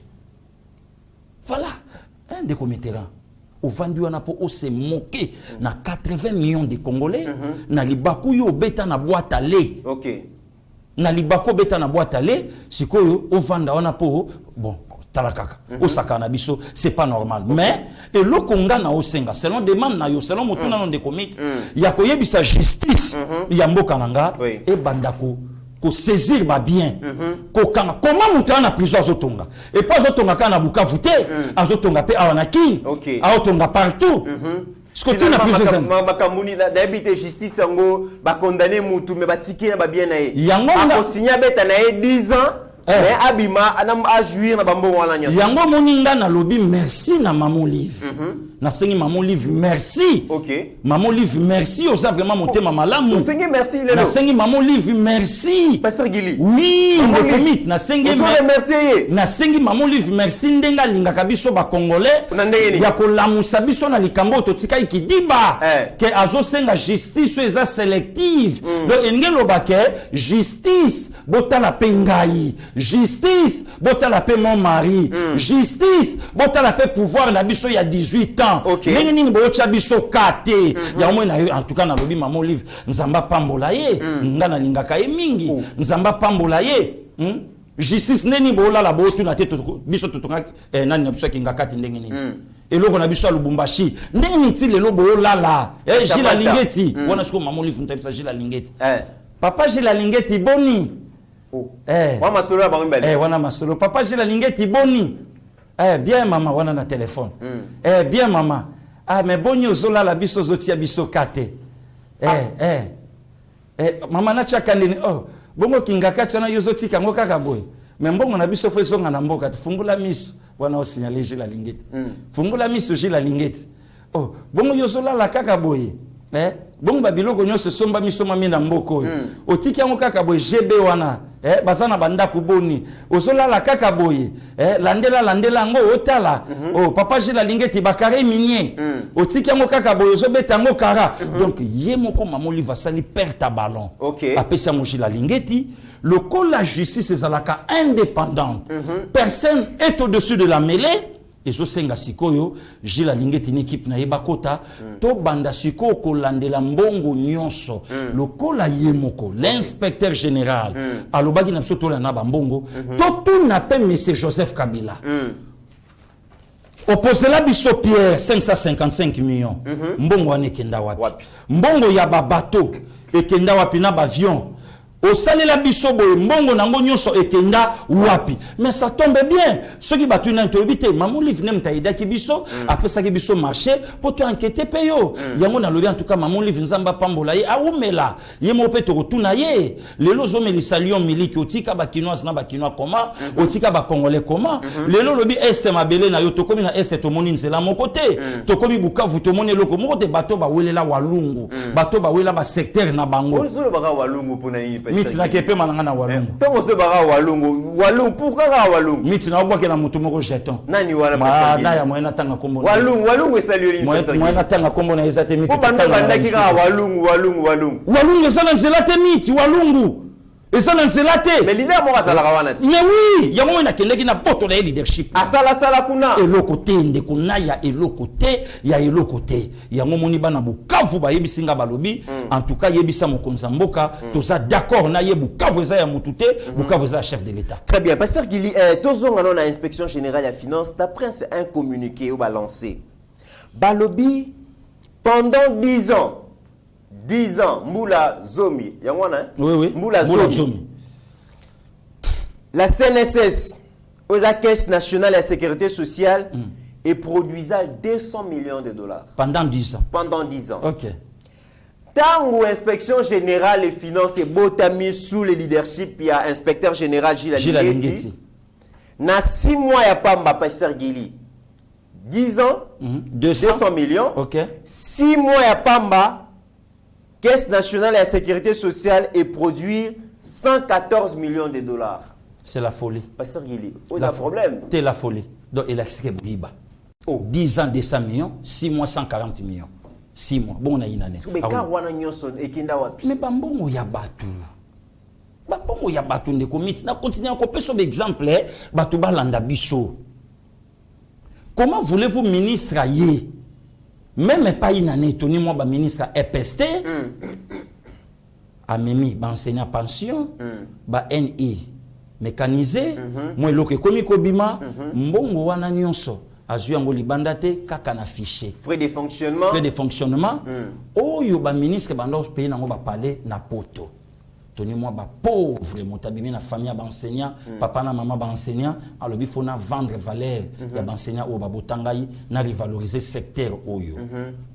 Voilà un des commettants au vendu wana po o se moquer na 80 millions de Congolais na libaku yo beta na boîte à lait. OK. Na libaku beta na boîte à lait sikoyo o vanda wana po bon talakaka osaka na biso c'est pas normal mais et le konga na osenga selon demande na yo selon motuna non de commit ya koyebisa justice ya mboka nanga e bandako ko saisir ba bien ko kanga comment muta na prison azotonga et pas azotonga kana Bukavu te azotonga pe awanaki azotonga partout ce que tu n'as prison makamuni d'habiter justice ngo ba condamner mutu me batiki na ba bien na ye yango ko signer beta na ye 10 ans mais abima anam a jouir na bambo wana nyonso yango moninga na lobi merci na maman Live na sengi maman Live merci maman Live merci osa vraiment motema malamu sengi merci lelo na sengi maman Live merci Pasteur Gili oui le commit na sengi merci na sengi maman Live merci ndenga lingaka biso ba congolais ya ko lamusa biso na likambo totika ikidiba ke azo senga justice eza sélective donc engelo bake justice botala pengai justice botala pe mon mari justice botala pe pouvoir na biso ya 18 ans ndenge nini bocha biso kate ya moi na en tout cas na lobi maman Live nzamba pambola ye nga na lingaka ye mingi nzamba pambola ye justice neni bola la botu na te biso totonga nani na biso kinga kate ndenge nini eloko na biso Lubumbashi ndenge niti lelo bola la Gila Lingeti wana siko maman Live ntapisa Gila Lingeti papa Gila Lingeti boni wana masolo ya bango mbele wana masolo papa Gila Lingeti boni bien maman wana na téléphone bien maman mais boni ozola la biso zotia biso kate maman na chakandini bongo kinga kati wana yozotika ngo kaka boy mais mbongo na biso fo ezonga na mboka fungula miso wana o signaler Gila Lingeti fungula miso Gila Lingeti bongo yozola la kaka boy bongo babiloko nyonso somba miso mami na mboko oyo otiki yango kaka boye GB wana bazana bandako boni ozolala kaka boye landela ngo otala papa Gila Lingeti bakare minier otiki yango kaka boye ozobeta yango kara donc ye moko maman Live asali perte à ballon apesa mo Gila Lingeti le col la justice ezalaka indépendante personne est au-dessus de la mêlée et so senga sikoyo Gila Lingeti ni équipe na yebakota to banda siko ko landela mbongo nyonso lokola yemoko l'inspecteur général alobaki na biso to la na bambongo to tout na pe monsieur Joseph Kabila opposé la biso Pierre 555 millions mbongo ane kenda wapi mbongo ya babato ekenda wapi na bavion au salé la biso boy mbongo nango nyonso ekenda wapi mais ça tombe bien ceux qui battu na intervité maman Live nem taïda ki biso après ça ki biso marché pour te enquêter peyo yango na lobi en tout cas maman Live nzamba pambola ye aumela ye mo pe to tuna ye lelo zo melisa lion miliki otika ba kinoise na ba kinois comment otika ba congolais comment lelo lobi est mabele na yo to komi na est to moni nzela mon côté to komi Bukavu to moni loko mo te bato ba welela walungu bato ba wela ba secteur na bango ozolo ba walungu pona yi miti na kepe mananga na walungu tongo se bara walungu pourquoi ka walungu miti na obwa ke na mutu moko jeton nani wala ma na ya moyena tanga kombo walungu esalioli moyena tanga kombo na ezate miti ko banda bandaki ka walungu ezana nzela te miti walungu ezana nzela te mais leader mo azala kawana mais oui yango na kendeki na poto na leadership asala kuna eloko te ndeko na ya eloko te ya eloko te yango moni bana Bukavu ba yebisinga balobi en tout cas yebisa mokonza mboka toza d'accord na ye Bukavu eza ya mutu te Bukavu eza chef de l'état. Très bien Pasteur Gili tozonga na inspection générale ya finance d'après un communiqué au balancé balobi pendant 10 ans Mbula Zomi yangwana oui Mbula Zomi la CNSS aux caisses nationales de la sécurité sociale et produisa 200 millions de dollars pendant 10 ans. OK. Tango inspection générale des finances et botami sous le leadership il y a inspecteur général Gila Lingeti. Na 6 mois ya pamba Pasteur Gili. 10 ans 200 millions. OK. 6 mois ya pamba Caisse nationale de la sécurité sociale et produire 114 millions de dollars. C'est la folie. Pasteur Gili, il y a un problème. C'est la folie. Donc, il a extrait Bouiba. 10 ans, 200 millions, 6 mois, 140 millions. 6 mois. Bon, on a une année. Mais quand on a une wapi. Mais bambongo ya batu. Bambongo ya batu de comité. Na continuer encore plus sur l'exemple, batu balanda biso. Comment voulez-vous ministre aye? Même pas une année, Tony moi ba ministre EPST, a mimi ba enseignant pension, ba NI mécanisé, moi loke komi kobima, mbongo wana nyonso, azui yango libanda te kaka na fichier. Frais de fonctionnement. Oh yo ba ministre bando payer nango ba palais na poto. Tony moi ba pauvre motabimi na famille ba enseignant papa na maman ba enseignant alors il faut na vendre valeur ya ba enseignant o ba botangai na revaloriser secteur oyo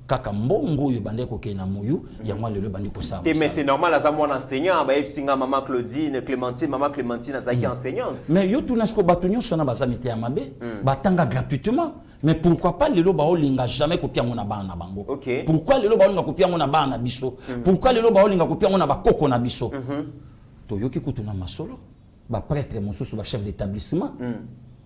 kaka mbongo yo bande ko ke na moyu ya moi lelo bande ko ça mais c'est normal à ça mon enseignant ba singa maman Claudine Clémentine azaki enseignante mais yo tout nasko batunyo sona bazamite ya mabe batanga gratuitement mais pourquoi pas lelo ba olinga jamais copier mon bana bango pourquoi lelo ba olinga copier mon bana biso pourquoi lelo ba olinga copier mon ba koko na biso to yoki kutuna masolo ba prêtre mosusu ba chef d'établissement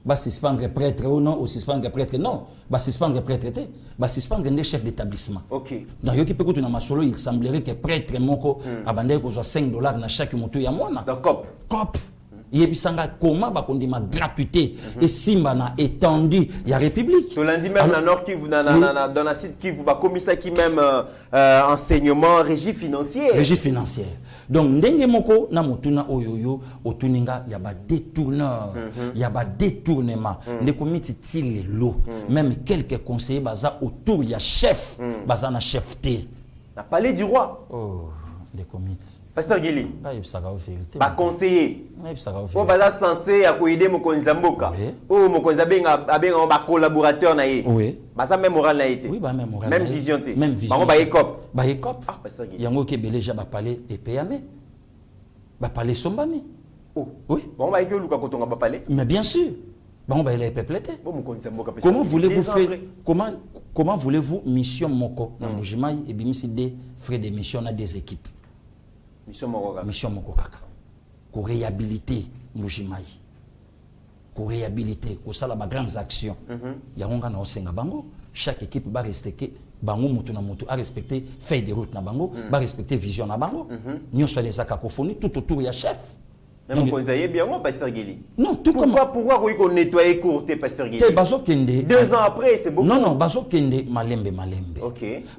ba suspendre prêtre ou non ou suspendre prêtre non ba suspendre prêtre té ba suspendre des chefs d'établissement na yoki pe kutuna masolo il semblerait que prêtre moko abandé ko $5 na chaque moto ya mwana d'accord cop yebisanga comment ba kondima gratuité et simba na étendu ya république to lundi même na nord Kivu dans la site Kivu ba commissaire qui même enseignement régie financière donc ndenge moko na motuna oyoyo otuninga ya ba détourneur ya ba détournement ndeko mititi lelo même quelques conseillers baza autour ya chef baza na chef T na palais du roi ndeko miti Pasteur Gili, ba conseiller. On va censé aider mokonzi mboka. Oh mokonzi abenga ba collaborateur na ye. Oui. Ba ça même moral na été. Oui, ba même moral. Même vision té. Même vision. Ba ekop. Ba ekop. Ah Pasteur Gili. Yango ke beleja ba parler EPAME. Ba parler sombami. Oh. Oui. Bon ba eke luka kotonga ba parler. Mais bien sûr. Ba on ba ele peuplete. Bon mokonzi mboka. Comment voulez-vous faire comment voulez-vous mission moko na Mbujimai et bimisi des frais de mission na des équipes. Mission moko kaka ko réhabiliter Mbujimai ko réhabiliter ko sala ba grandes actions yango na osenga bango chaque équipe ba respecter bango mutu na mutu a respecter feuille de route na bango ba respecter vision na bango nyonso les cacophonie tout autour ya chef même ko zaye bien moi Pasteur Gili non tout comme pourquoi ko nettoyer courte Pasteur Gili bazo kende 2 ans après c'est beaucoup non bazo kende malembe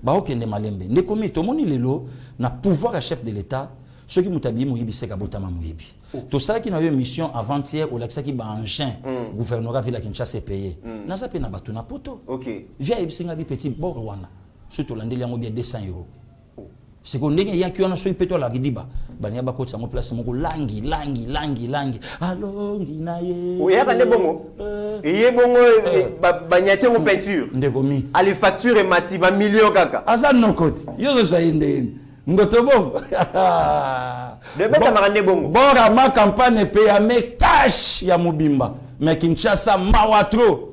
ba okende malembe ndekomi to moni lelo na pouvoir à chef de l'état ceux qui mutabi moyibi seka botama moyibi to sala ki na yo mission avant-hier au laxaki ba engin gouvernorat ville Kinshasa payé na ça pe na batu na poto via ibisinga bi petit bord wana surtout landeli yango bien 200 €. C'est qu'on est ya kiona so ipeto la gidiba bania ba ko tsango place moko langi alongi na ye o ya kande bongo ye bongo banyati ngo peinture ndeko miti ali facture mati ba million kaka asa no kote yo zo sainde ngoto bongo de beta makande bongo bora ma campagne PAME cash ya mobimba mais Kinshasa mawatro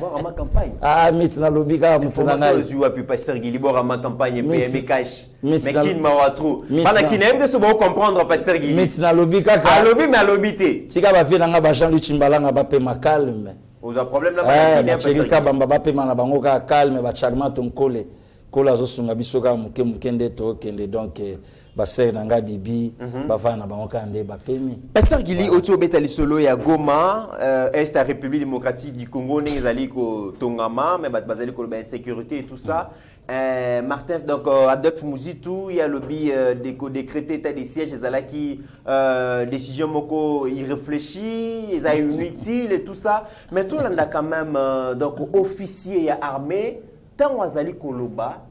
bora ma campagne miti na lobika mfuna na yo api Pasteur Gili bora ma campagne PAME cash mais kin mawatro bana kinem so bo comprendre Pasteur Gili miti na lobika ka alobi mais alobité tika ba vie nga ba Jean-Luc Chimbalanga ba pe calme aux problème na ba kinem Pasteur Gili bamba ba pe mana bango ka calme ba charmant tonkole kola zo sunga bisoka mukende to kende donc basser nanga bibi bavana bango kande ba pemi Pasteur Gili oto betali solo ya Goma est la République démocratique du Congo nezali ko tongama mais bazali ko ba insécurité et tout ça Martin donc Adolphe Muzitu il y a le décrété état de siège ezalaki décision moko irréfléchie ils a inutile et tout ça mais tout là quand même donc officier ya armée tant azali koloba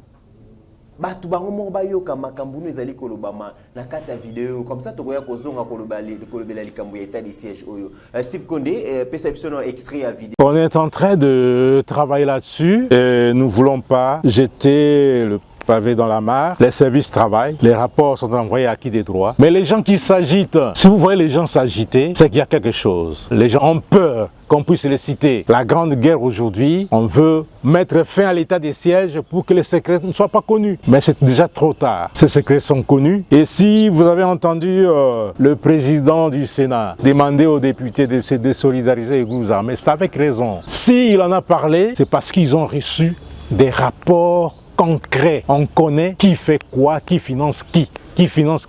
batu bango mo bayoka makambu no ezali koloba na kati ya vidéo comme ça tokoya kozonga kolobela likambu ya état de siège oyo Steve Condé pesa biso no extrait à vidéo. On est en train de travailler là-dessus et nous voulons pas jeter le pavé dans la mare, les services travaillent, les rapports sont envoyés à qui des droits. Mais les gens qui s'agitent, si vous voyez les gens s'agiter, c'est qu'il y a quelque chose. Les gens ont peur qu'on puisse les citer. La grande guerre aujourd'hui, on veut mettre fin à l'état des sièges pour que les secrets ne soient pas connus. Mais c'est déjà trop tard. Ces secrets sont connus. Et si vous avez entendu le président du Sénat demander aux députés de se désolidariser les groupes armés, c'est avec raison. S'il en a parlé, c'est parce qu'ils ont reçu des rapports concret. On connaît qui fait quoi, qui finance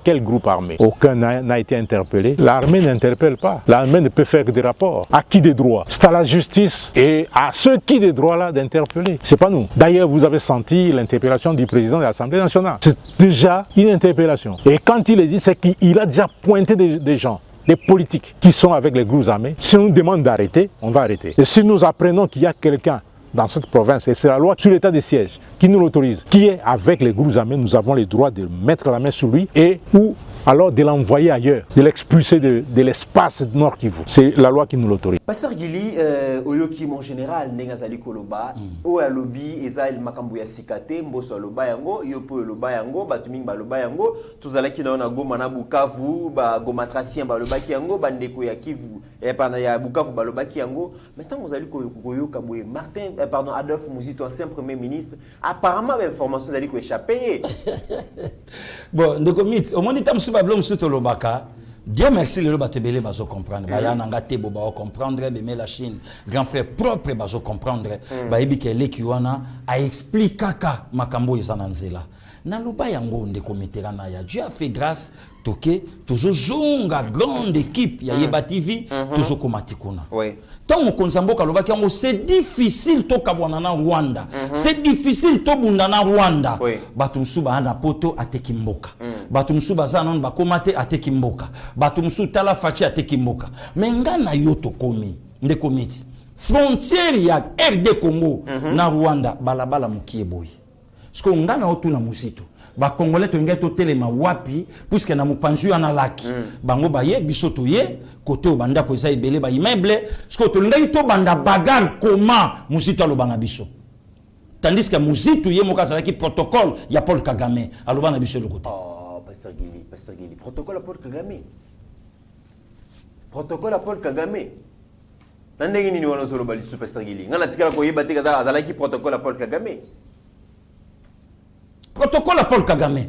quel groupe armé. Aucun n'a été interpellé. L'armée n'interpelle pas. L'armée ne peut faire que des rapports. À qui des droits? C'est à la justice et à ceux qui des droits-là d'interpeller. C'est pas nous. D'ailleurs, vous avez senti l'interpellation du président de l'Assemblée nationale. C'est déjà une interpellation. Et quand il le dit, c'est qu'il a déjà pointé des gens, des politiques qui sont avec les groupes armés. Si on nous demande d'arrêter, on va arrêter. Et si nous apprenons qu'il y a quelqu'un dans cette province, et c'est la loi sur l'état des sièges qui nous l'autorise, qui est avec les groupes armés, nous avons le droit de mettre la main sur lui et ou alors de l'envoyer ailleurs, de l'expulser de l'espace Nord Kivu. C'est la loi qui nous l'autorise. Pasteur Gili, oyoki mon général Nengazali Koloba, o alobi Ezaïl Makambu ya sikate, mboso aloba yango, yopo aloba yango, batuming baloba yango, tuzalaki na Goma na Bukavu, ba Goma Tracien balobaki yango, bandeko ya Kivu, pardon ya Bukavu balobaki yango. Maintenant vous allez koyoka boye Martin, pardon Adolphe Muzito, ancien premier ministre, apparemment l'information allait échapper. Bon, de comité, au moins il t'a subablom sur lobaka. Dieu merci le batebele bazo comprendre. Ba ya nangate bo ba comprendre mais la Chine, grand frère propre bazo comprendre. Ba yebi ke lekiwana a explique kaka makambo izananzela. Na loba yango ndeko meterana ya Dieu a fait grâce toke toujours zonga grande équipe ya Yeba TV toujours komatikuna. Oui. Tant on konzamboka loba yango c'est difficile to kabwana na Rwanda. C'est difficile to bunda na Rwanda. Oui. Batumsu ba na poto atekimboka. Batumsu bazanon ba komate atekimboka. Batumsu tala fachi atekimboka. Mengana yoto komi ndeko meti. Frontière ya RD Congo na Rwanda balabala mukie boy. Parce qu'on a autour musito. Ba Congolais to ngeto telema wapi puisque na mupanzu na laki. Bango baye bisoto ye côté obanda ko eza ebele ba immeuble. Parce que to ngai to banda bagarre comment musito alobanga biso. Tandis que musito ye mokazala ki protocole ya Paul Kagame alobana biso le côté. Oh, Pasteur Gili, protocole à Paul Kagame. Protocole à Paul Kagame. Nandenge ni wana solo bali super Pasteur Gili. Ngana tikala ko yeba tika azala ki protocole à Paul Kagame. Protocole à Paul Kagame.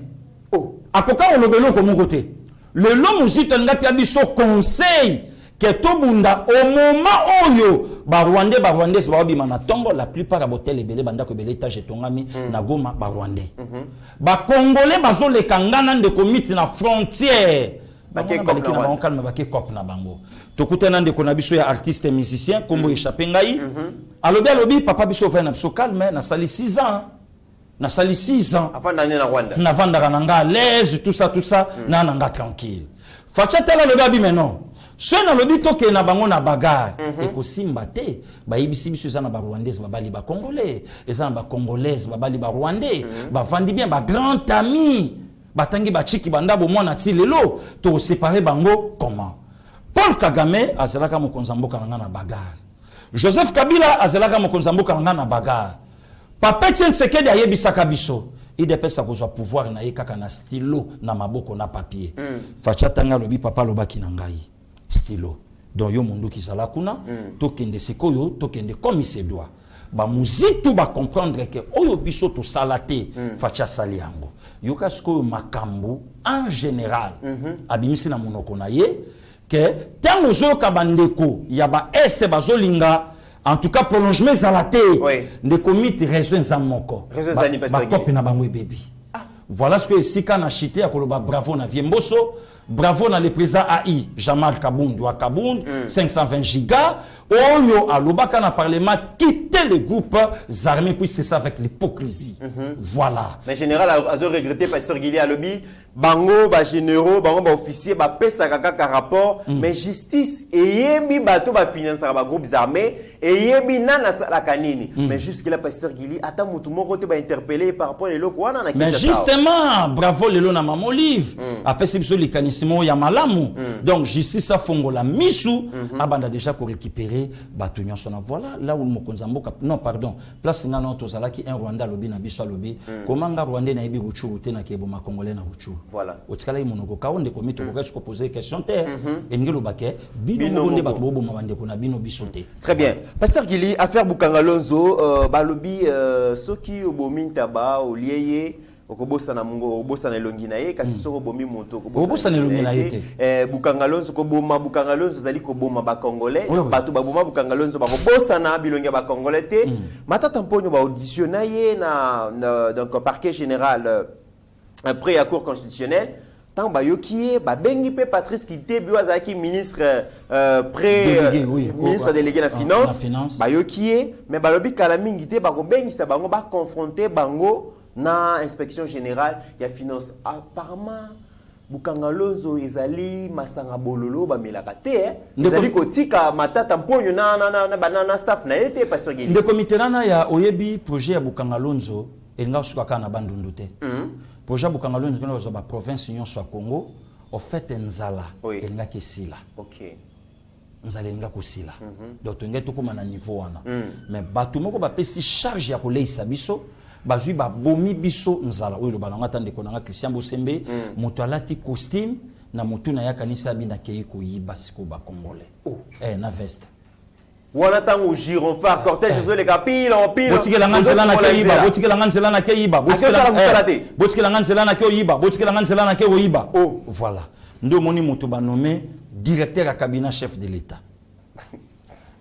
Oh, Akoka on le belo comme côté. Le long musito ngati abiso conseil que to bunda au moment oyo ba Rwandais ba bima na tongo la plupart abotel ebele banda ko bele étage tongami na Goma ba Rwandais. Ba Congolais bazo le kangana de komite na frontière. Ba baleki na bango kalma ba ke kop na bango. Tokutana ndeko na biso ya artiste et musicien kombo échappé ngai. Alobi papa biso fa na biso calme na sali 6 ans. Na sali 6 ans. avant d'aller na Rwanda. Na vanda nanga à l'aise tout ça na nanga tranquille. Facha tala le babi maintenant. Ce na lobi toke na bango na bagarre. Et ko simba te ba ibisi biso za na ba Rwandais ba bali ba Congolais, eza na ba Congolaises ba bali ba Rwandais, ba vandi bien ba grand ami. Ba tangi ba chiki banda bo mwana ti lelo to séparer bango comment. Paul Kagame azalaka mokonza mboka na bagarre. Joseph Kabila azalaka mokonza mboka na bagarre. Papa Tshisekedi ayebisaka biso idepesa kozwa pouvoir na ye kaka na stylo na maboko na papier. Facha tanga lobi papa lobaki na ngai stylo. Donc yo mundu ki sala kuna tokende sikoyo tokende comme il se doit. Ba muzitu ba comprendre que oyo biso to salate facha sali yango. Yoka sikoyo makambu en général abimisi na monoko na ye que tango zo kabandeko ya ba este bazolinga. En tout cas, prolongement zalate. De comité raison zamoko. Ba copie na bangwe baby. Voilà ce que Sika na chité à Koloba bravo na Viemboso, bravo na le président AI Jamal Kabound ou Kabound 520 gigas. Oyo a l'obaka na parlement quitter le groupe armés puis c'est ça avec l'hypocrisie. Voilà. Mais général a regretté Pasteur Gili Alobi, bango ba généraux, bango ba officiers ba pesa kaka rapport, mais justice et yebi bato ba finance ba groupes armés et yebi nana la kanini. Mais jusque là Pasteur Gili ata mutu moko te ba interpeller par rapport les loko wana na mais justement, bravo lelo na mama Olive. Après c'est biso likanisimo ya malamu. Donc justice a fongo la misu abanda déjà ko récupérer bato nyonso na voilà là où mokonza mboka non pardon place ngana tozala ki un Rwanda lobi na biso lobi comment nga Rwanda na yebi ruchuru te na kebo ma Congolais na ruchuru voilà otikala imonoko kaonde komito ko se poser question terre engelo bake bino bonde bato bobo mabande ko na bino bisote. Très bien. Pasteur Gili affaire Bukangalonzo balobi soki obominta ba olieye okobosa na mungo obosa na elongi na ye kasi soko bomi moto okobosa na elongi na ye te Bukangalonzo ko boma Bukangalonzo zali ko boma ba Congolais bato ba boma Bukangalonzo ba kobosa na bilongi ba Congolais te matata mponyo ba auditionner ye na donc parquet général après la cour constitutionnelle tant ba yoki ba bengi pe Patrice Kitebi azaki ministre ministre délégué la finance ba yoki mais ba lobi kala mingi te ba ko bengi sa bango ba confronter bango na inspection générale ya finance apparemment Bukangalonzo ezali masanga bololo ba melaka te ezali kotika matata mponyo na banana staff na ete Pasteur Gili de comité nana ya oyebi projet ya Bukangalonzo elinga suka kana bandundu te projet Bukangalonzo kana ba province nyonso ya Congo au fait nzala Oui. elinga kesila OK. nzala elinga kosila donc tongai tokoma na niveau wana mais bato moko bapesi charge ya koleisa biso bazwi babomi biso nzala oyo loba nanga tande konanga Christian Bosembe moto alati costume na motu na yakanisa bina kei koyiba siko ba congolais na veste wana tango gironphare cortège zo le kapila en pile botikela nganzela na keiba botikela nganzela na keiba botikela nganzela na keiba botikela nganzela na keiba voilà ndo moni moto ba nommé directeur à cabinet chef de l'état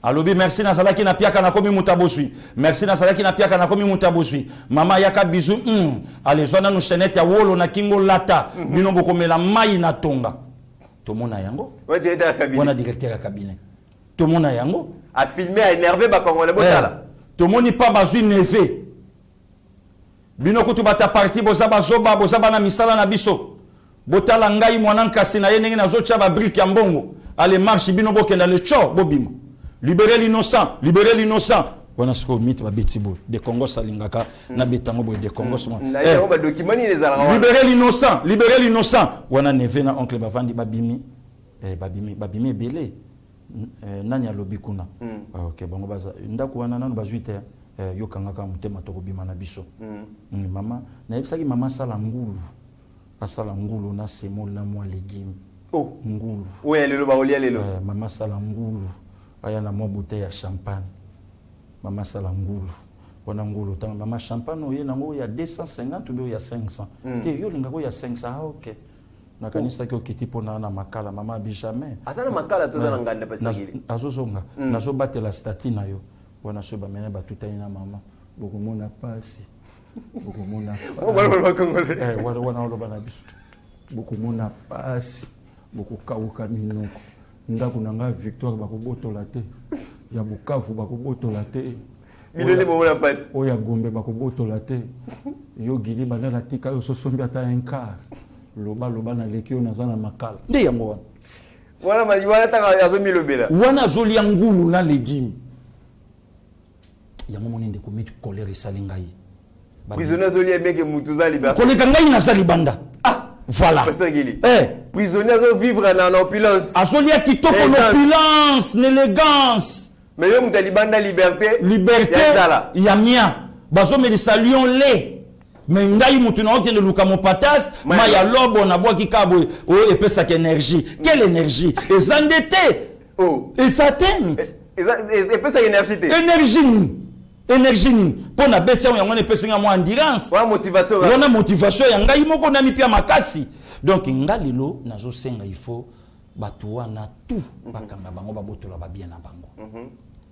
alobi merci na salaki na piaka na komi mutabosui merci na salaki na piaka na komi mutabosui mama yaka bizu allez zona no chenette ya wolo na kingo lata bino bokomela mai na tonga tomona yango wana directeur à cabinet tomona yango a filmé a énervé ba congolais botala tomoni pa bazui neve bino kutu bata parti bozaba zoba bozaba na misala na biso botala ngai mwana nkasi na ye ndenge nazotia ba brique ya mbongo allez marche bino bokenda le cho bobima libérer l'innocent wana siko mythe ba betibo de Congo salingaka na betango boy de Congo soma ba document ni les ala libérer l'innocent wana neve na oncle bavandi babimi babimi belé nani alobi kuna OK bango baza ndako wana nanu bazwite yokangaka mutema to kobima na biso mama na yebisaki mama sala ngulu na semol na mwa légume ngulu oya lelo ba olia lelo mama sala ngulu aya na mwa bouteille ya champagne mama sala ngulu wana ngulu tanga mama champagne oye nango ya 250 ou ya 500 te yo linga ko ya 500 OK na kanisa ki okiti pona na makala mama bi jamais asana makala to na nganda pesa gili azozonga nazo batela statut na yo wana so ba mena batutani na mama bokomona pasi bokomona wana oloba na biso bokomona pasi bokokauka minoko ndako nanga Victoire bakobotola te ya Bukavu bakobotola te bilele bomola pasi oya Gombe bakobotola te yo gili banana tika yo sosombi ata un quart loba na lekio na zana makala nde yango wana tanga azomi lobela wana zoli ngulu na légume yango moni ndeko meti colère salingai prisonnier zoli meke mutuza liberté koleka ngai na salibanda voilà prisonnier zo vivre na opulence azoli kitoko l'opulence l'élégance mais yo muta libanda liberté ya mia bazo me salion le mais ngai mutu na okende luka mo patas ma ya lobo na boki kabo o epesa énergie quelle énergie ezandete et ça temit epesa énergie ni pona betia yango ne pesinga mo endurance wana motivation ya ngai moko na mipia makasi donc ngalilo nazo senga il faut batuwa na tout bakanga bango babotola ba bien na bango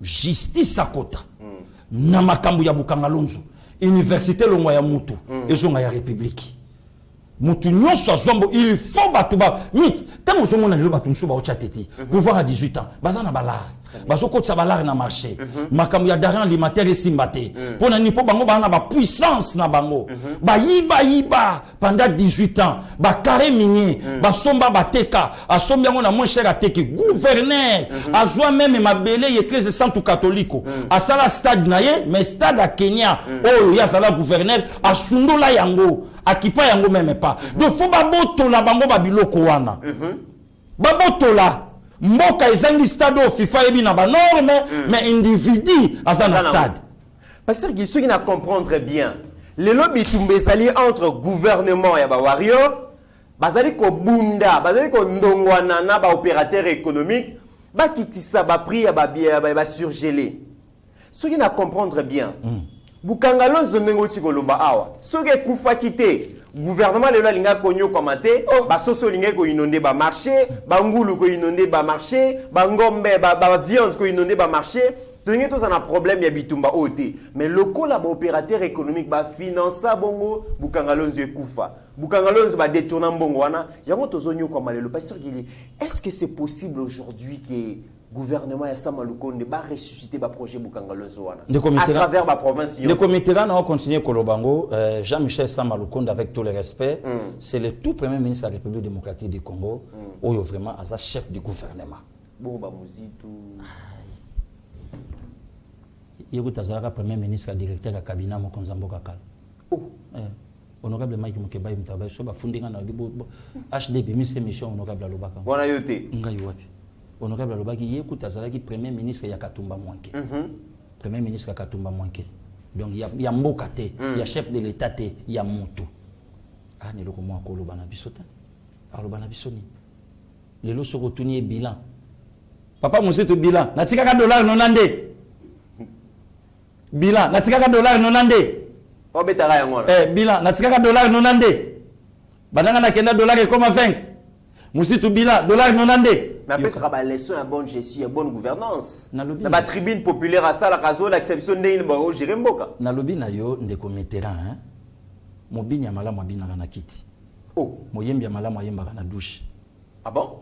justice akota na makambu ya bukanga lonzo université longwa ya mutu ezonga ya république mutu nyonso azombo il faut batuba mit tango zomona lelo batu nsuba ochateti pouvoir à 18 ans bazana balare bazokotsa balare na marché makambu ya darin alimentaire esimbate pona ni po bango bana ba puissance na bango ba yiba pendant 18 ans ba carré minier ba somba bateka asombi yango na moins cher ateki gouverneur azwa même mabele église sainte catholique asala stade na ye mais stade à Kenya oh ya sala gouverneur asundola yango akipa yango même pas donc faut babotola bango babiloko wana babotola mboka ezangi stade au FIFA ebi na ba norme mais individu azana stade parce que ceux qui na comprendre bien les lobby tumbezali entre gouvernement ya ba warrior bazali ko bunda bazali ko ndongwana na ba opérateur économique ba kitisa ba prix ya ba surgelé ceux qui na comprendre bien bukanga lonzo ndengo tikoloba awa ceux qui kufa kité gouvernement le linga konyo komate ba soso linga ko inondé ba marché ba ngulu ko inondé ba marché ba ngombe ba viande ko inondé ba marché donc tous un problème ya bitumba oté mais loko la ba opérateur économique ba finança bongo bukangalonzo ekufa bukangalonzo ba détourner bongo wana yango tozonyo kwa malelo parce que est-ce que c'est possible aujourd'hui que gouvernement ya Samalukonde ba ressusciter ba projet bukangalonzo wana à travers ba province le comité là on continue kolobango Jean-Michel Samalukonde avec tout le respect c'est le tout premier ministre de la République démocratique du Congo oyo vraiment as chef du gouvernement bon ba muzitu yego tazalaka premier ministre directeur ya cabinet mokonza mboka kala honorable Mike Mukeba Mtabai so ba fundinga na bibo HD bimise mission honorable Alobaka wana yote ngai wapi honorable Alobaki yekuta zalaki premier ministre ya Katumba Mwanke premier ministre ya Katumba Mwanke donc ya mboka te ya chef de l'état te ya mutu ah ne loko mwa ko loba na biso te aloba na biso ni lelo soko tuni bilan papa museto bilan natika ka dollar nonande bilan natika ka dollar nonande obetara yango bilan natika ka dollar nonande badanga na kenda dollar et comme 20 museto bilan dollar nonande mais après ça va leçon à bonne gestion, à bonne gouvernance. Na ba tribune populaire à ça la kazo l'acception de ba gérer mboka. Na lobi na yo ndeko metera hein. Mobinya malamu abina na kiti. Oh, moyembi malamu ayemba na douche. Ah bon?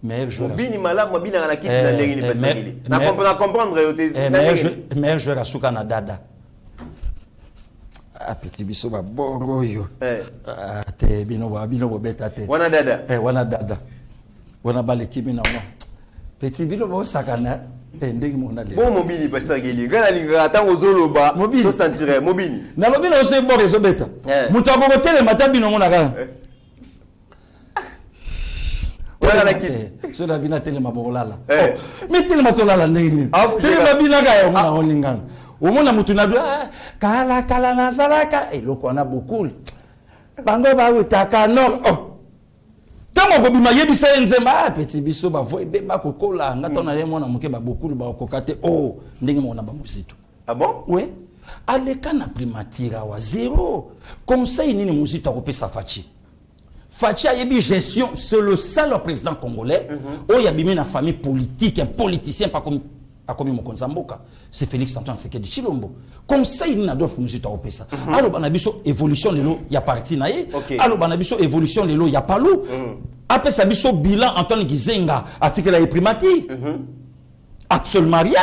Meilleur joueur. Mobini malamu abina na kiti na ndenge ni pasangili. Na comprendre yo tes. Meilleur joueur asuka na dada. Ah petit biso ba bongo yo. Ah te bino bo beta te. Wana dada. Wana dada. Wana balekimi na no. Petit bino bo sakana. Ndenge mona le. Bon mobili pasangili. Ngana linga atango zoloba. To sentire mobili. Na lobi na ose bo rezo beta. Muto ko tele matabi no mona ka. Wala la kiti. So la bina tele mabolala. Mais tele matolala ndenge ni. Tele mabina ka yo mona oningana. Omona mutu na do kala na salaka eloko na bokul. Bango ba utaka no. Tango ko bima yebisa nzemba petit biso ba voye be ba kokola ngata na yemo na muke ba bokulu ba kokate ndenge mona ba musito. Ah bon? Oui. Aleka na primatira wa zéro. Conseil nini musito akopesa Fachi. Fachi a yebi gestion, c'est le seul président congolais où il y a bimé na famille politique, un politicien pas comme Mokonzamboka. C'est Félix Antoine Sekedi Chilombo. Conseil nini Adolphe musito akopesa. Alo banabiso évolution lelo ya parti na ye. Alo banabiso évolution lelo ya Palou. Après ça biso bilan Antoine Gizenga article la primature. Absolument rien.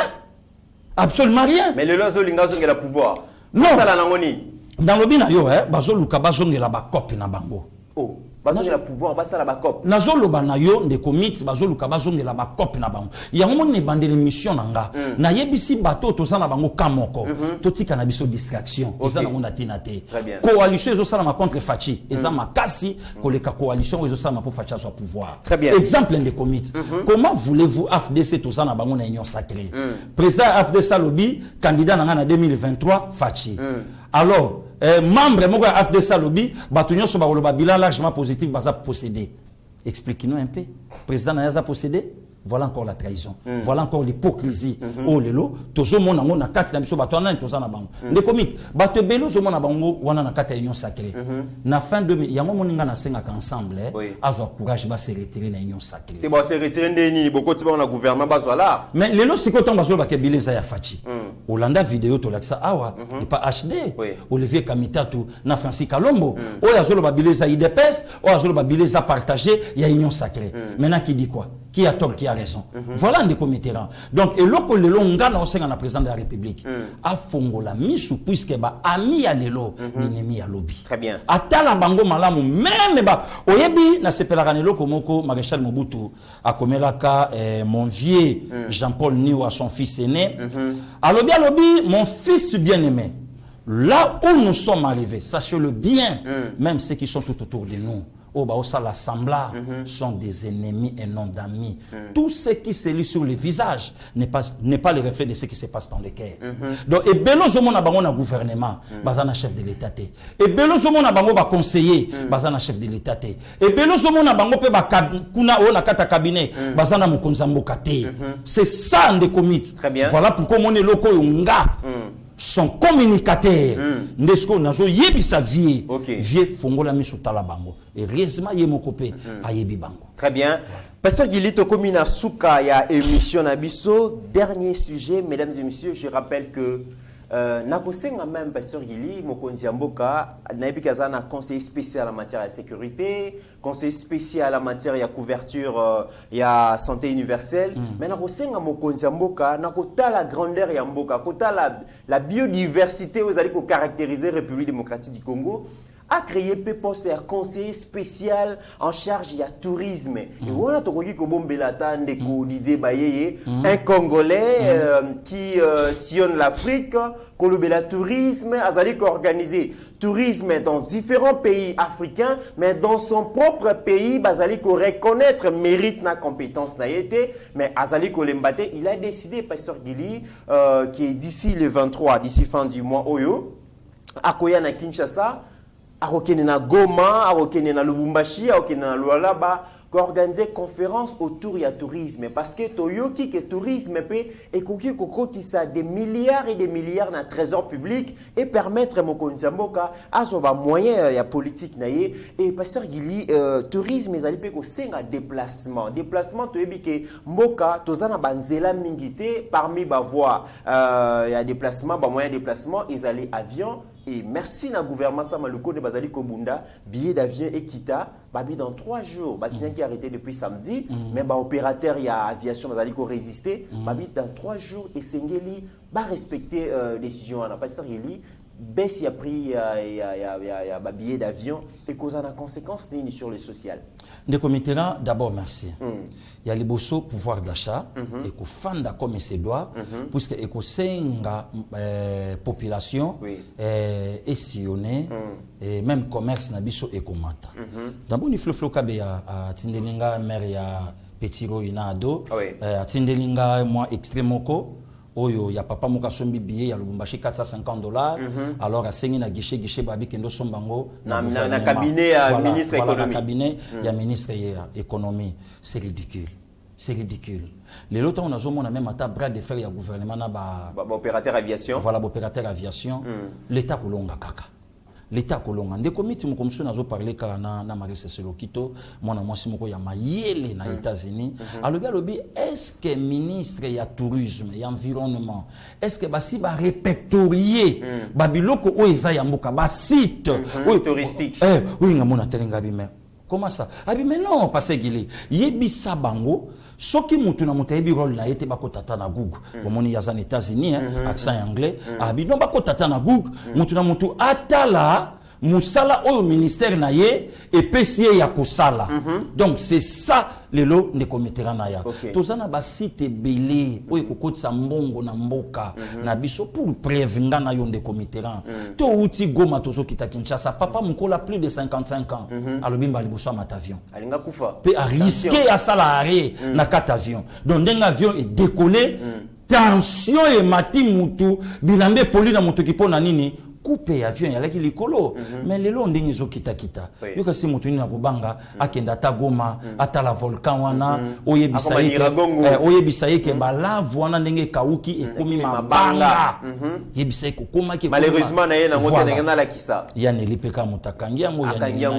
Absolument rien. Mais le lozo lingazo ngela pouvoir. Non. Ça la nangoni. Dans le bina yo bazo luka bazo ngela ba copie na bango. Oh, bazo ngela pouvoir basa la ba copie. Nazo loba na yo nde commit bazo luka bazo ngela ba copie na bango. Ya ngo ne bandele mission nanga. Na yebisi bato to sana bango kamoko. Totika na biso distraction. Eza na ngona tinate. Coalition ezo sana ma contre Fachi. Eza makasi koleka coalition ezo sana pour Fachi soit pouvoir. Exemple de commit. Comment voulez-vous AFDC to sana bango na union sacrée? Président AFDC lobby candidat na 2023 Fachi. Alors, membre moko AFDC lobby batunyo so ba koloba bilan largement positif baza possédé. Expliquez-nous un peu. Président Nayaza possédé. Voilà encore la trahison. Voilà encore l'hypocrisie. Oh lelo, tozo mona ngona kati na biso bato na toza na bango. Ne comique, bato belo zo mona bango wana na kati ya union sacrée. Na fin 2000, yango moninga na senga ensemble, azwa courage ba se retirer na union sacrée. Te ba se retirer ndeni boko ti ba na gouvernement bazwa là. Mais lelo siko tomba zo ba kebileza ya Fachi. Olanda vidéo to lakisa awa, et pas HD. Olivier Kamitatu na Francis Kalombo. O ya zo ba bileza IDPS, o ya zo ba bileza partager ya union sacrée. Maintenant qui dit quoi? Qui a tort, qui a raison. Voilà un des comités. Donc, et l'autre, le longa na osenga na président de la République. A fongola misu puisque ba ami à lelo, l'ennemi à lobby. Très bien. Atala bango malamu même ba oyebi na sepela kanelo komoko maréchal Mobutu a komelaka mon vieux Jean-Paul Niwa son fils aîné. À lobby mon fils bien-aimé. Là où nous sommes arrivés, sachez-le bien, même ceux qui sont tout autour de nous. L'assemblage sont des ennemis et non d'amis. Tout ce qui se lit sur les visages n'est pas le reflet de ce qui se passe dans les cœurs. Donc, et Belo Zomona Bango na gouvernement, Bazana chef de l'État. Et Belo Zomona Bango ba conseiller, Bazana chef de l'État. Et Belo Zomona Bango pe ba kuna o na kata cabinet, Bazana Mokonzambo kate. C'est ça en des comités. Voilà pourquoi mon eloko yunga. Son communicateur Nesco nazo yebi sa vie vie fongola misu tala bango et récemment yemokopé a yebi bango. Très bien. Pasteur Gilito Komina Souka ya émission Nabiso, dernier sujet mesdames et messieurs, je rappelle que Nakosenga même Pasteur Gili Mokonzi Mboka Naibi Kazana conseiller spécial en matière de sécurité, conseiller spécial en matière de couverture ya santé universelle. Mais Nakosenga Mokonzi Mboka nakota la grandeur ya Mboka, kota la biodiversité aux allez caractériser République démocratique du Congo. a créé un poste de conseiller spécial en charge du tourisme. Et on a trouvé que un Congolais qui sillonne l'Afrique, Kolobela tourisme, Azali organisé tourisme dans différents pays africains, mais dans son propre pays, Azali reconnaître mérite na compétence na été, mais Azali Kolembate, il a décidé, Pasteur Gili, qui est d'ici le 23, d'ici fin du mois Oyo, à Koya na Kinshasa, à na Goma, à na Lubumbashi, à na Lualaba, organiser conférence autour du tourisme parce que toyoki que tourisme peut écouter kokotisa des milliards et des milliards dans le trésor public et permettre mon konzamboka à son moyen ya politique naie et pasteur Gili tourisme ils allaient ko senga déplacement toyebi que mboka tozana banzela mingité parmi ba voie ya déplacement ba moyen de déplacement ils allaient avion. Et merci na gouvernement Samaluko de Bazali Kobunda, billet d'avion et kita, babi dans 3 jours, c'est qui a arrêté depuis samedi, mais bah opérateur il y a aviation Bazali ko résister, babi dans 3 jours et Sengeli va respecter décision à la pasteur Yeli. Baisse y a pris un billet d'avion et cause en conséquence sur le social. De Comitera, d'abord merci. Il y a les beaux pouvoir d'achat et qu'on fanda comme c'est doit, puisque et qu'on senga population et sillonné et même commerce nabiso et komata. D'abord il faut kabe à Tindelinga mère ya Petiro Inado, à Tindelinga moi extremoko. Oyo ya papa moka sombi billet ya Lubumbashi $450 alors a sengi na guichet babi kendo sombango na cabinet ya ministre économie cabinet ya ministre ya économie c'est ridicule les lots on a zomona même ata bras de fer ya gouvernement na ba opérateur aviation voilà opérateur aviation l'état kolonga kaka l'état kolonga ndeko miti mo komso nazo parler ka na Marise Selokito mwana mwasi moko ya mayele na États-Unis alobi est-ce que ministre ya tourisme et environnement est-ce que basi ba répertorier babiloko o eza ya mboka ba site touristique oui ngamona telenga bime comment ça abi mais non parce que yebisa bango soki mutu na mutayebi role na yete bako tata na Google bomoni ya zan États-Unis accent anglais abi non bako tata na Google mutu na mutu atala musala oyo ministère na ye et PCA ya kosala donc c'est ça lelo ne kometera na ya tozana ba site belé oyo kokotsa mbongo na mboka na biso pour prévenir na yo nde kometera to uti Goma tozo kita Kinshasa papa mukola plus de 55 ans alobi mbali boso mata avion alinga kufa pe a risqué à salarié na kat avion donc ndenge avion est décollé tension et mati mutu bilambe poli na mutu kipona nini couper avion ya laki likolo mais lelo ndenge zo kita yoka si mutu ni na kubanga akenda ta Goma ata la volcan wana oyebisa yeke ba lave wana ndenge kauki ekomi mabanga yebisa yeko koma ke malheureusement na ye na ngote ndenge na la kisa ya nelipeka mutakangi yango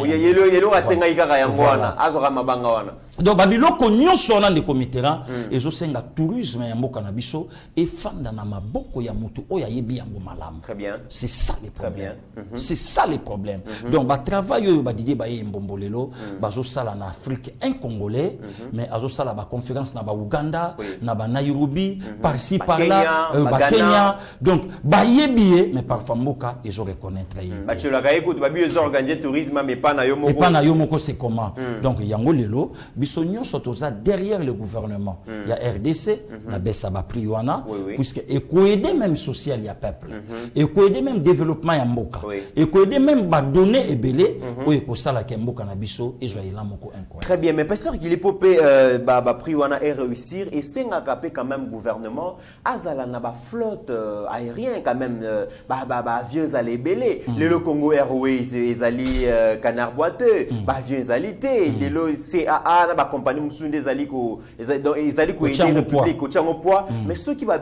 ya yelo asenga ikaka yango wana azoka mabanga wana donc babiloko nyonso na ndeko mitera ezosenga tourisme ya mboka na biso efanda na maboko ya mutu oyo ayebi yango malamu. Très bien. C'est ça les problèmes. C'est ça les problèmes. Donc ba travail oyo ba Didier Baye Mbombolelo bazo sala na Afrique un Congolais mais azo sala ba conférence na ba Uganda na ba Nairobi par-ci par-là ba Kenya donc ba yebié mais parfois mboka ezo reconnaître yé. Ba tsholoka écoute ba biyo organiser tourisme mais pas na yo moko. Et pas na yo moko c'est comment. Donc yango lelo bisonyo sotoza derrière le gouvernement. Il y a RDC na besa ba priwana puisque écoaider même social ya peuple. Écoaider même développement ya mboka. Écoaider même ba donner ebelé o ekosala ke mboka na biso ezo ila moko incroyable. Très bien mais pasteur qu'il est popé ba priwana et réussir et senga kapé quand même gouvernement azala na ba flotte aérien quand même ba avions aller belé le Congo Airways ezali canard boiteux ba avions ezalité de lo CAA na ba compagnie musunde ezali ko ezali ko aider république au tchango poids mais ceux qui ba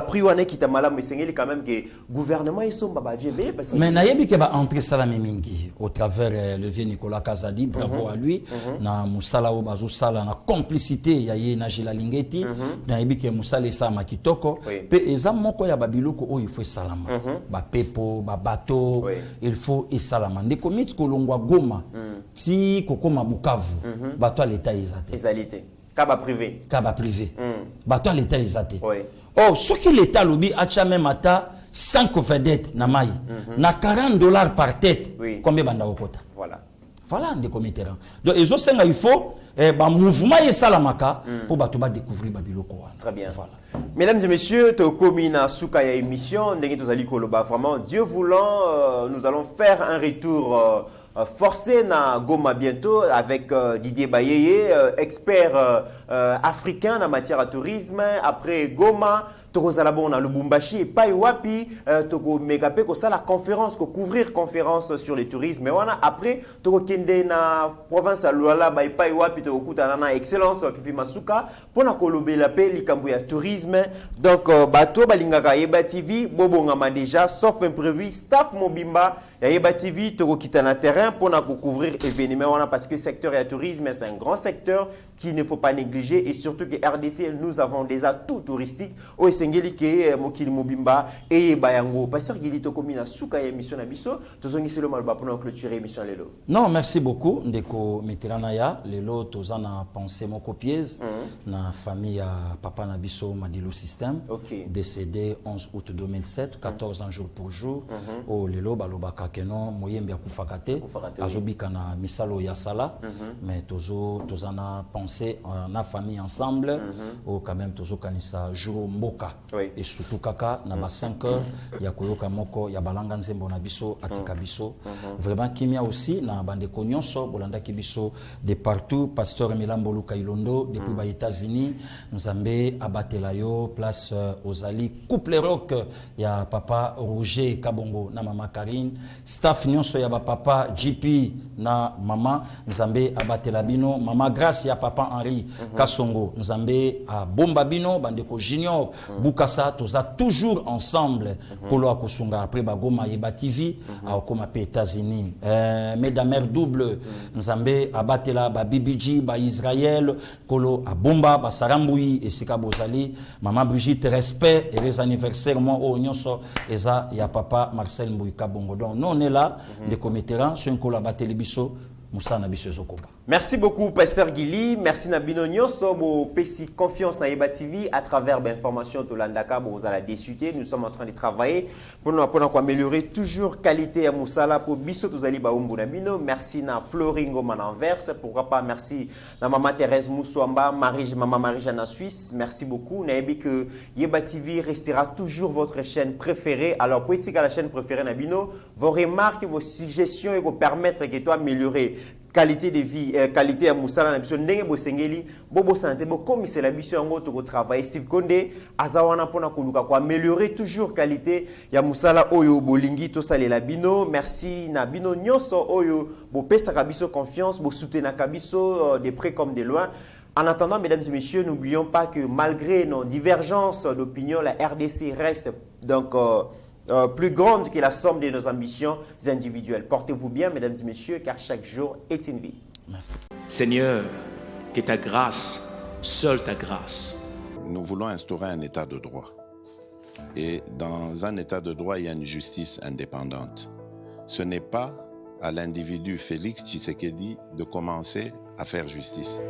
priwana qui ta malamu sengeli quand même que gouvernement ils sont ba avions belé parce que mais nayebi ke ba entrer salami mingi au travers le vieux Nicolas Kazadi bravo à lui na musala o bazo sala na complicité ya ye na Gila Lingeti nayebi ke musala sa makitoko pe eza moko ya babiloko o il faut salama ba pepo ba bateau il faut et salama ndeko mit kolongwa Goma ti kokoma Bukavu bato à l'état ezalité kaba privé bato à l'état exaté oh ce qui l'état lobi acha même ata 5 vedettes na mai, na 40 $ par tête, Oui. combien banda okota? Voilà. Voilà, ndeko mitterrand. Donc, il faut un mouvement et salamaka pour découvrir Babiloko. Très bien. Voilà. Mesdames et messieurs, Tokomina Soukaya émission, vraiment, Dieu voulant, nous allons faire un retour forcé na Goma bientôt avec Didier Bayeye, expert africain en matière de tourisme. Après Goma, Tokozalabon na Lubumbashi et Paiwapi, Toko Megape, ça la conférence, couvrir conférence sur le tourisme. Mais voilà, après, Toko Kende na province à Luala, Paiwapi, Toko Kutanana, excellence, Fifi Masuka, pour na Kolobe la paix, Likambuya tourisme. Donc, Bato, Balingaka, Yeba TV, Bobo Ngama déjà, sauf imprévu, staff Mobimba, Yeba TV, Toko Kitana terrain pour na couvrir événements, parce que le secteur et tourisme, c'est un grand secteur qu'il ne faut pas négliger et surtout que RDC, nous avons des atouts touristiques. Au Sengeli ke Mokili Mobimba et Bayango. Pasteur Gili Tokomina Souka émission na biso. Tozongi selo malba pour clôturer émission lelo. Non, merci beaucoup. Ndeko Meteranaya, lelo tozana pensé moko pièce na famille à papa Nabiso Madilo System, décédé 11 août 2007, 14 ans jour pour jour. Au lelo balobaka keno moyembe akufakate, azobika na misalo ya sala, mais tozana pensé na famille ensemble, au quand même tozo kanisa jour mboka. Et surtout kaka na ba 5 heures ya koyoka moko ya balanga nzembo na biso atika biso. Vraiment kimia aussi na bande konyonso bolanda kibiso de partout. Pasteur Milambo Luka Ilondo depuis ba États-Unis, Nzambe abatela yo place Ozali couple rock ya papa Roger Kabongo na mama Karine, staff nyonso ya ba papa GP na mama Nzambe abatela bino, mama Grace ya papa Henri Kasongo, Nzambe a bomba bino bande ko junior Bukasa toza toujours ensemble Kolo Akosunga après Bagoma Yeba TV à Okoma pe États-Unis, mesdames double Nzambe abatela ba BBG ba Israël Kolo abomba ba Saramboui et Sika Bozali, maman Brigitte respect et les anniversaires moi au nyonso eza ya papa Marcel Mbouika Bongo. Donc nous on est là de commetterans sur un Kolo bateli biso Moussa Nabiso Zokoba. Merci beaucoup, Pasteur Gili. Merci Nabino Nyonso. Pesi confiance na Yeba TV à travers l'information de l'Andaka. Vous allez discuter. Nous sommes en train de travailler pour améliorer toujours qualité à Moussala pour Biso Tozali Baumbu Nabino. Merci na Floringo Mananverse. Pourquoi pas merci na Maman Thérèse Moussouamba, Maman Marie-Jeanne en Suisse. Merci beaucoup. Naebi que Yeba TV restera toujours votre chaîne préférée. Alors, pour être à la chaîne préférée Nabino, vos remarques, vos suggestions et vous permettre que toi améliorer qualité de vie, qualité à Moussala na biso ndenge bosengeli bobo santé bo commissaire la biso yango to travailler Steve Konde azawana pona koluka ko améliorer toujours qualité ya Moussala oyo bolingi to salela bino. Merci na bino nyonso oyo bo pesa ka biso confiance bo soutenir ka biso de près comme de loin. En attendant, mesdames et messieurs, n'oublions pas que malgré nos divergences d'opinion, la RDC reste donc plus grande que la somme de nos ambitions individuelles. Portez-vous bien, mesdames et messieurs, car chaque jour est une vie. Merci. Seigneur, que ta grâce, seule ta grâce. Nous voulons instaurer un état de droit. Et dans un état de droit, il y a une justice indépendante. Ce n'est pas à l'individu Félix Tshisekedi de commencer à faire justice.